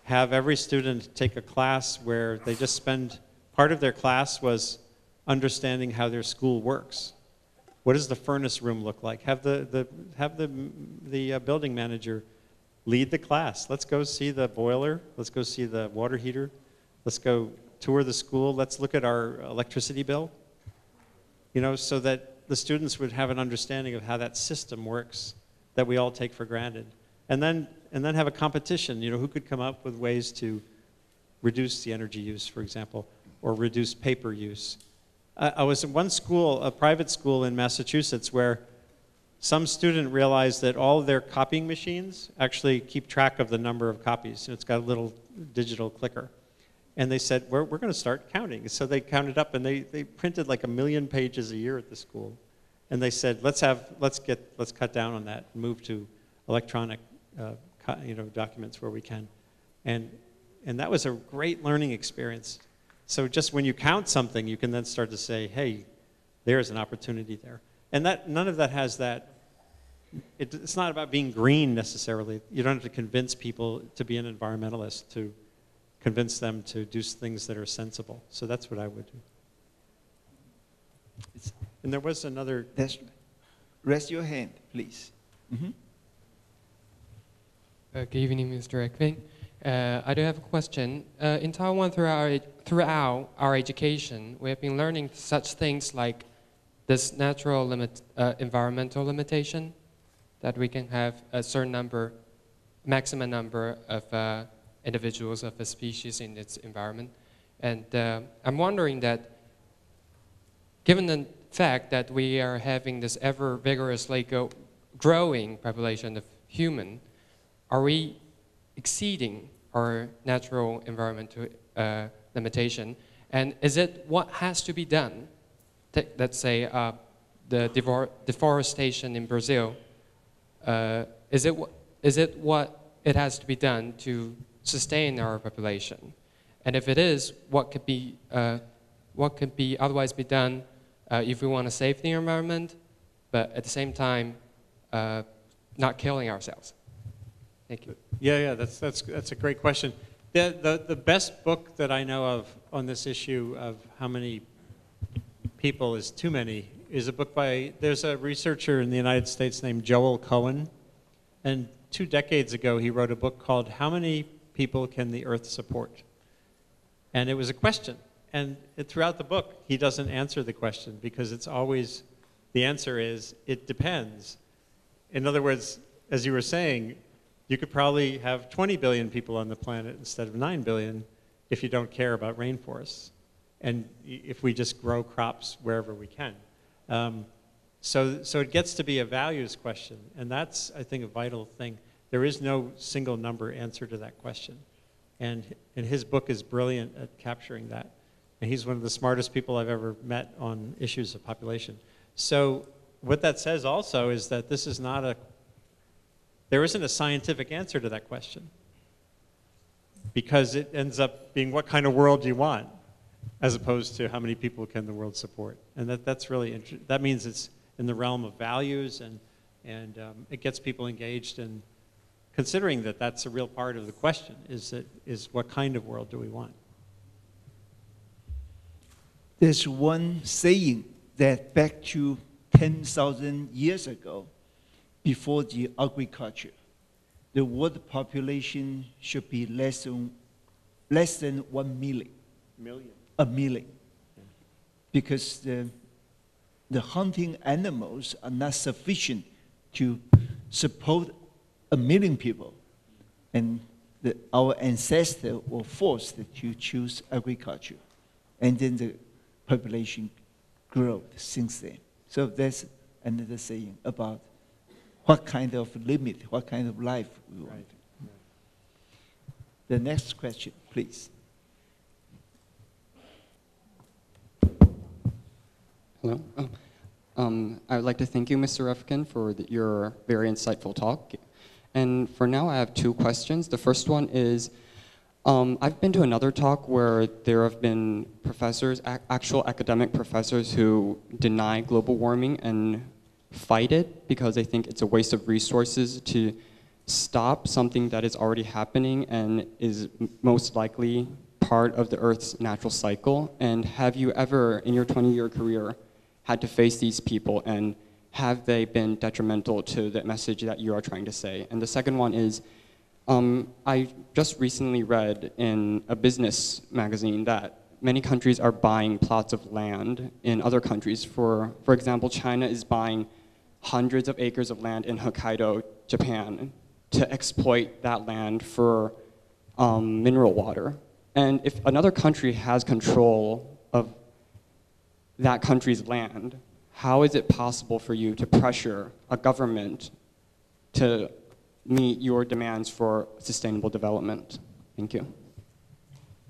Speaker 3: have every student take a class where they just spend, part of their class was understanding how their school works. What does the furnace room look like? Have the building manager lead the class. Let's go see the boiler. Let's go see the water heater. Let's go tour the school. Let's look at our electricity bill. You know, so that the students would have an understanding of how that system works that we all take for granted. And then have a competition, you know, who could come up with ways to reduce the energy use, for example, or reduce paper use. I was in one school, a private school in Massachusetts, where some student realized that all of their copying machines actually keep track of the number of copies. It's got a little digital clicker. And they said, we're going to start counting. So they counted up, and they printed like 1 million pages a year at the school. And they said, let's cut down on that and move to electronic documents where we can. And that was a great learning experience. So just when you count something, you can then start to say, hey, there's an opportunity there. And that none of that has that, it's not about being green necessarily. You don't have to convince people to be an environmentalist, to convince them to do things that are sensible. So that's what I would do. And there was another...
Speaker 2: Raise your hand, please. Mm-hmm.
Speaker 10: Good evening, Mr. Ekving. I do have a question. In Taiwan, throughout our education, we have been learning such things like this natural environmental limitation, that we can have a certain number, maximum number of individuals of a species in its environment. And I'm wondering that, given the fact that we are having this ever vigorously growing population of human, are we exceeding our natural environmental limitation? And is it what has to be done? Let's say the deforestation in Brazil. Is it what it has to be done to sustain our population? And if it is, what could be otherwise be done if we want to save the environment, but at the same time not killing ourselves? Thank you.
Speaker 3: Yeah, that's a great question. The best book that I know of on this issue of how many people is too many is a book there's a researcher in the United States named Joel Cohen, and 2 decades ago he wrote a book called How Many People Can the Earth Support? And it was a question, and throughout the book he doesn't answer the question because it's always, the answer is, it depends. In other words, as you were saying, you could probably have 20 billion people on the planet instead of 9 billion if you don't care about rainforests, and if we just grow crops wherever we can. So it gets to be a values question, and that's, I think, a vital thing. There is no single number answer to that question. And his book is brilliant at capturing that. And he's one of the smartest people I've ever met on issues of population. So what that says also is that this is not there isn't a scientific answer to that question, because it ends up being what kind of world do you want, as opposed to how many people can the world support. And that's really interesting. That means it's in the realm of values, and it gets people engaged in considering that that's a real part of the question, is what kind of world do we want?
Speaker 2: There's one saying that back to 10,000 years ago, before the agriculture, the world population should be less than 1 million. A million. Yeah. Because the hunting animals are not sufficient to support 1 million people. And our ancestors were forced to choose agriculture. And then the population grew since then. So that's another saying about what kind of limit, what kind of life we want. Right. The next question, please.
Speaker 11: Hello. I would like to thank you, Mr. Refkin, for your very insightful talk. And for now, I have 2 questions. The first one is, I've been to another talk where there have been professors, actual academic professors, who deny global warming and fight it because they think it's a waste of resources to stop something that is already happening and is most likely part of the Earth's natural cycle. And have you ever, in your 20-year career, had to face these people, and have they been detrimental to the message that you are trying to say? And the second one is, I just recently read in a business magazine that many countries are buying plots of land in other countries. For example, China is buying hundreds of acres of land in Hokkaido, Japan, to exploit that land for mineral water. And if another country has control of that country's land, how is it possible for you to pressure a government to meet your demands for sustainable development? Thank you.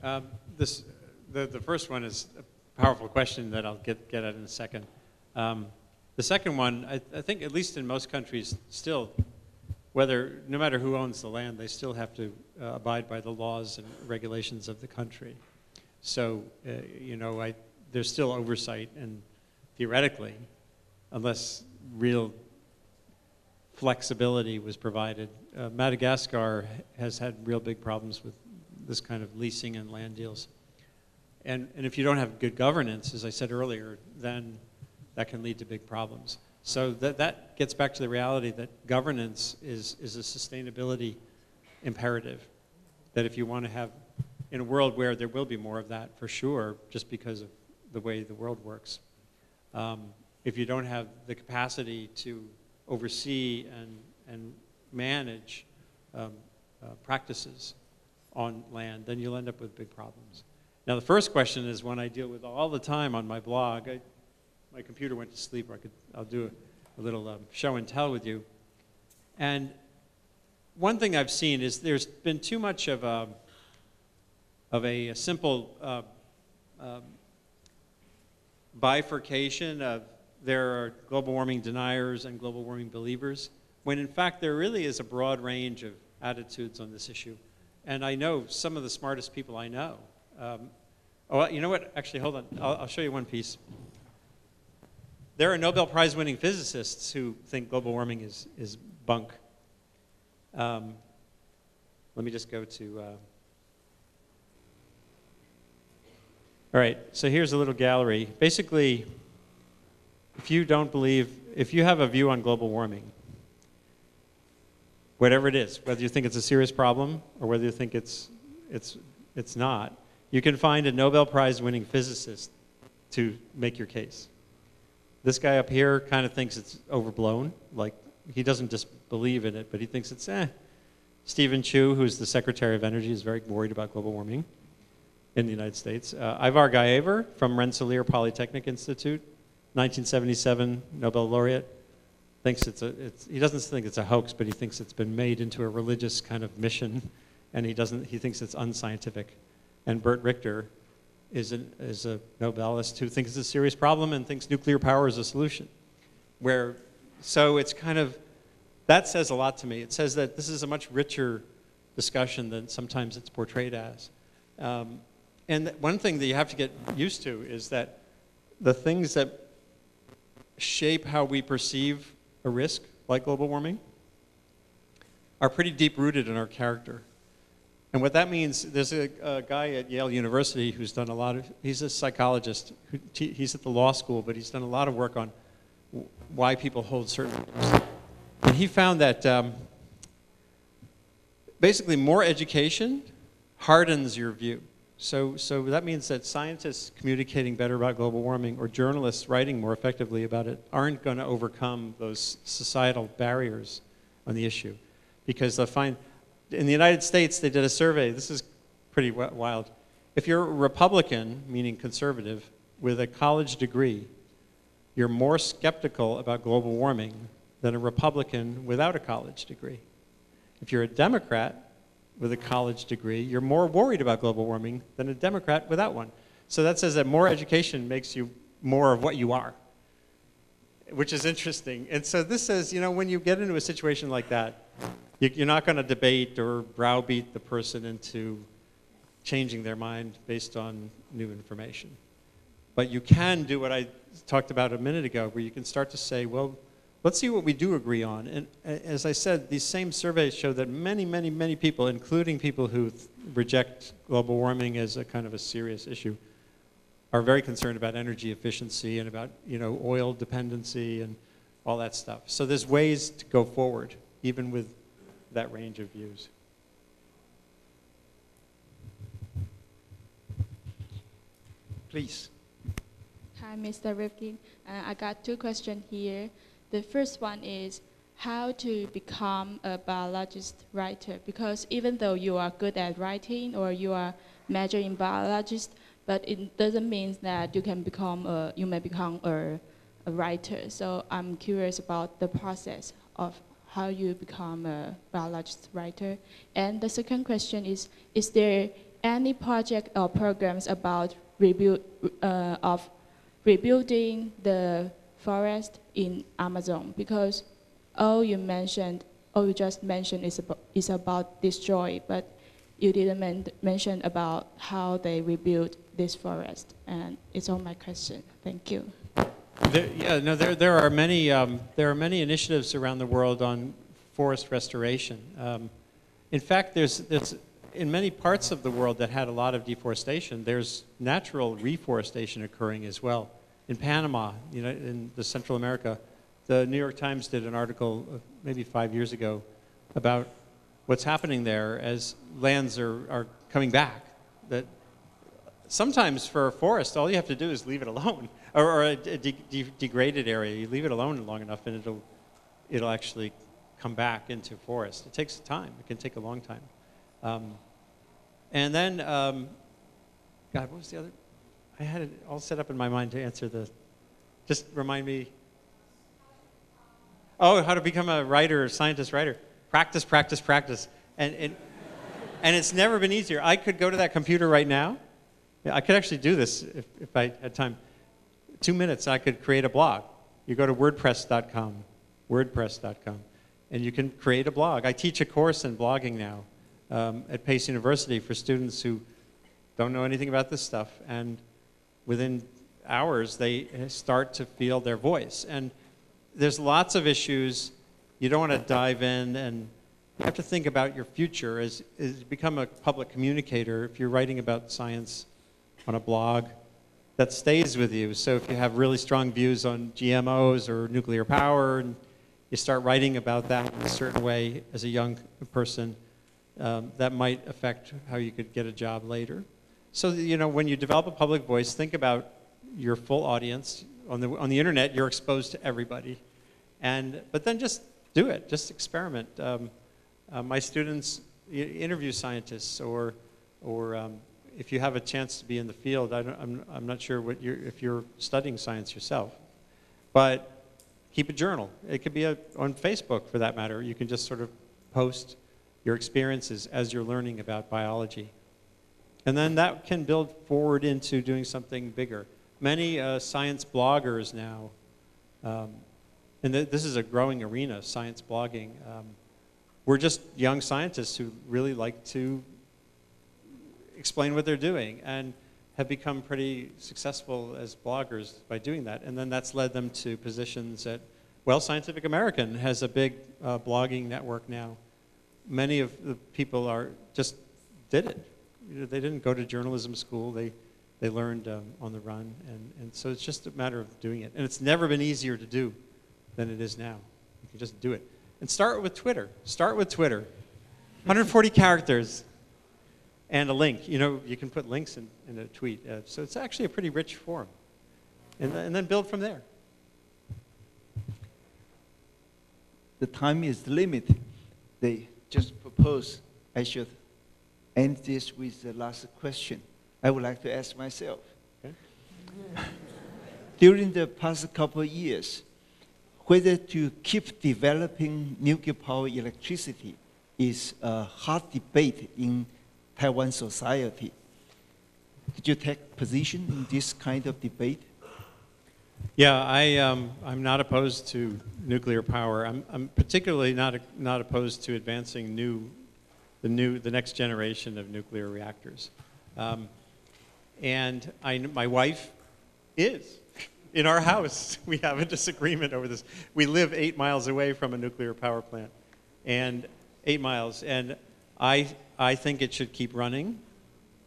Speaker 3: The first one is a powerful question that I'll get at in a second. The second one, I think at least in most countries still, no matter who owns the land, they still have to abide by the laws and regulations of the country. So, there's still oversight, and theoretically, unless real flexibility was provided, Madagascar has had real big problems with this kind of leasing and land deals. And if you don't have good governance, as I said earlier, then that can lead to big problems. So that gets back to the reality that governance is a sustainability imperative. That if you want to have, in a world where there will be more of that for sure, just because of the way the world works, if you don't have the capacity to oversee and manage practices on land, then you'll end up with big problems. Now the first question is one I deal with all the time on my blog. My computer went to sleep, or I'll do a little show and tell with you. And one thing I've seen is there's been too much of a simple bifurcation of there are global warming deniers and global warming believers, when in fact there really is a broad range of attitudes on this issue. And I know some of the smartest people I know. Oh, you know what? Actually, hold on. I'll show you one piece. There are Nobel Prize winning physicists who think global warming is bunk. Let me just go to... All right, so here's a little gallery. Basically, if you don't believe, if you have a view on global warming, whatever it is, whether you think it's a serious problem or whether you think it's not, you can find a Nobel Prize winning physicist to make your case. This guy up here kind of thinks it's overblown, like he doesn't just believe in it, but he thinks it's Stephen Chu, who's the Secretary of Energy, is very worried about global warming in the United States. Ivar Gaever from Rensselaer Polytechnic Institute, 1977 Nobel laureate, thinks he doesn't think it's a hoax, but he thinks it's been made into a religious kind of mission, and he thinks it's unscientific. And Bert Richter is a Nobelist who thinks it's a serious problem and thinks nuclear power is a solution. So it's kind of, that says a lot to me. It says that this is a much richer discussion than sometimes it's portrayed as. And one thing that you have to get used to is that the things that shape how we perceive a risk, like global warming, are pretty deep-rooted in our character. And what that means, there's a guy at Yale University who's done a lot of, he's a psychologist, he's at the law school, but he's done a lot of work on why people hold certain views. And he found that basically more education hardens your view. So that means that scientists communicating better about global warming or journalists writing more effectively about it aren't going to overcome those societal barriers on the issue. Because they'll find, in the United States, they did a survey, this is pretty wild. If you're a Republican, meaning conservative, with a college degree, you're more skeptical about global warming than a Republican without a college degree. If you're a Democrat with a college degree, you're more worried about global warming than a Democrat without one. So that says that more education makes you more of what you are, which is interesting. And so this says, you know, when you get into a situation like that, you're not going to debate or browbeat the person into changing their mind based on new information. But you can do what I talked about a minute ago, where you can start to say, well, let's see what we do agree on. And as I said, these same surveys show that many, many, many people, including people who reject global warming as a kind of a serious issue, are very concerned about energy efficiency and about, you know, oil dependency and all that stuff. So there's ways to go forward, even with that range of views.
Speaker 2: Please.
Speaker 12: Hi, Mr. Rifkin. I got two questions here. The first one is how to become a biologist writer, because even though you are good at writing or you are major in biologist, but it doesn't mean that you can become you may become a writer. So I'm curious about the process of how you become a biologist writer. And the second question is there any project or programs about rebuilding the forest in Amazon? Because all you just mentioned is about destroy, but you didn't mention about how they rebuild this forest. And it's all my question. Thank you.
Speaker 3: There are many initiatives around the world on forest restoration. In fact, there's in many parts of the world that had a lot of deforestation, there's natural reforestation occurring as well. In Panama, you know, in the Central America, the New York Times did an article maybe 5 years ago about what's happening there as lands are coming back. That sometimes for a forest, all you have to do is leave it alone, or a degraded area. You leave it alone long enough, and it'll actually come back into forest. It takes time. It can take a long time. And then, God, what was the other? I had it all set up in my mind to answer the. Just remind me. Oh, how to become a writer, scientist writer. practice, practice, practice. And it's never been easier. I could go to that computer right now. I could actually do this if I had time. 2 minutes, I could create a blog. You go to WordPress.com, and you can create a blog. I teach a course in blogging now at Pace University for students who don't know anything about this stuff. And within hours, they start to feel their voice. And there's lots of issues. You don't want to dive in, and you have to think about your future as become a public communicator. If you're writing about science on a blog, that stays with you. So if you have really strong views on GMOs or nuclear power, and you start writing about that in a certain way as a young person, that might affect how you could get a job later. So you know, when you develop a public voice, think about your full audience. On the internet, you're exposed to everybody, but then just do it. Just experiment. My students interview scientists, or if you have a chance to be in the field, I'm not sure if you're studying science yourself, but keep a journal. It could be on Facebook, for that matter. You can just sort of post your experiences as you're learning about biology. And then that can build forward into doing something bigger. Many science bloggers now, and this is a growing arena, science blogging. We're just young scientists who really like to explain what they're doing and have become pretty successful as bloggers by doing that. And then that's led them to positions at, well, Scientific American has a big blogging network now. Many of the people just did it. You know, they didn't go to journalism school. They learned on the run. And so it's just a matter of doing it. And it's never been easier to do than it is now. You can just do it. And start with Twitter. Start with Twitter. 140 characters and a link. You know, you can put links in a tweet. So it's actually a pretty rich form. And then build from there.
Speaker 2: The time is limited. They just propose I should end this with the last question. I would like to ask myself. Okay. During the past couple of years, whether to keep developing nuclear power electricity is a hot debate in Taiwan society. Did you take position in this kind of debate?
Speaker 3: Yeah, I'm not opposed to nuclear power. I'm particularly not opposed to advancing the next generation of nuclear reactors. And my wife is. In our house, we have a disagreement over this. We live 8 miles away from a nuclear power plant, and 8 miles. And I think it should keep running.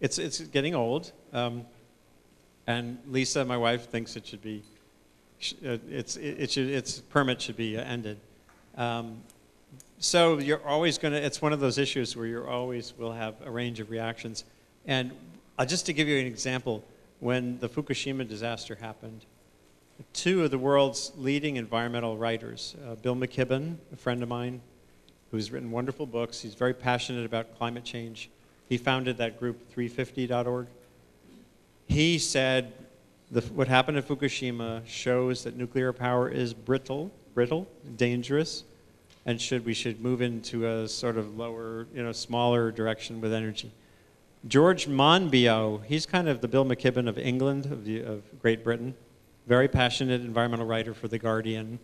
Speaker 3: It's getting old, and Lisa, my wife, thinks it should be. Its permit should be ended. So you're always going to. It's one of those issues where you always will have a range of reactions. And just to give you an example, when the Fukushima disaster happened, 2 of the world's leading environmental writers, Bill McKibben, a friend of mine, who's written wonderful books. He's very passionate about climate change. He founded that group, 350.org. He said what happened at Fukushima shows that nuclear power is brittle, dangerous, and we should move into a sort of lower, smaller direction with energy. George Monbiot, he's kind of the Bill McKibben of England, of Great Britain. Very passionate environmental writer for The Guardian.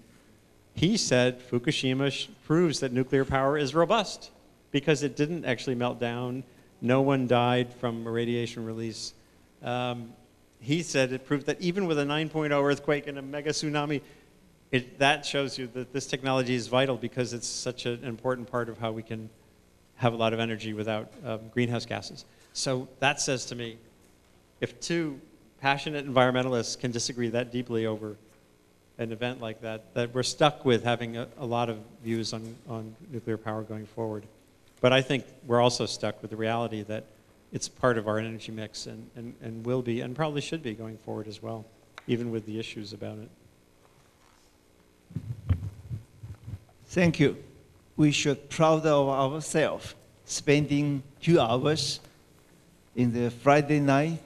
Speaker 3: He said Fukushima proves that nuclear power is robust because it didn't actually melt down. No one died from a radiation release. He said it proved that even with a 9.0 earthquake and a mega tsunami, that shows you that this technology is vital because it's such an important part of how we can have a lot of energy without greenhouse gases. So that says to me, if 2 passionate environmentalists can disagree that deeply over an event like that, that we're stuck with having a lot of views on nuclear power going forward. But I think we're also stuck with the reality that it's part of our energy mix and will be, and probably should be going forward as well, even with the issues about it.
Speaker 2: Thank you. We should be proud of ourselves, spending 2 hours in the Friday night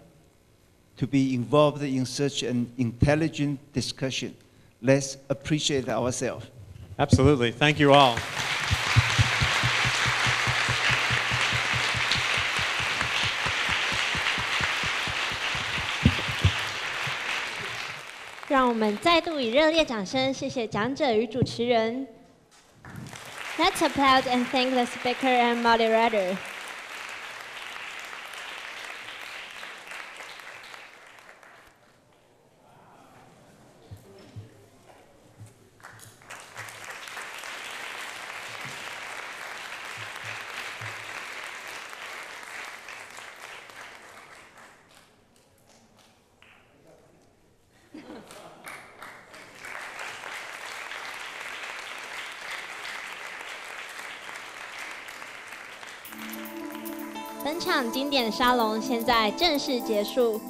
Speaker 2: to be involved in such an intelligent discussion. Let's appreciate ourselves.
Speaker 3: Absolutely. Thank you all.
Speaker 1: 们再度以热烈掌声谢谢讲者与主持人。Let's applaud and thank the speaker and moderator. 本场经典沙龙现在正式结束。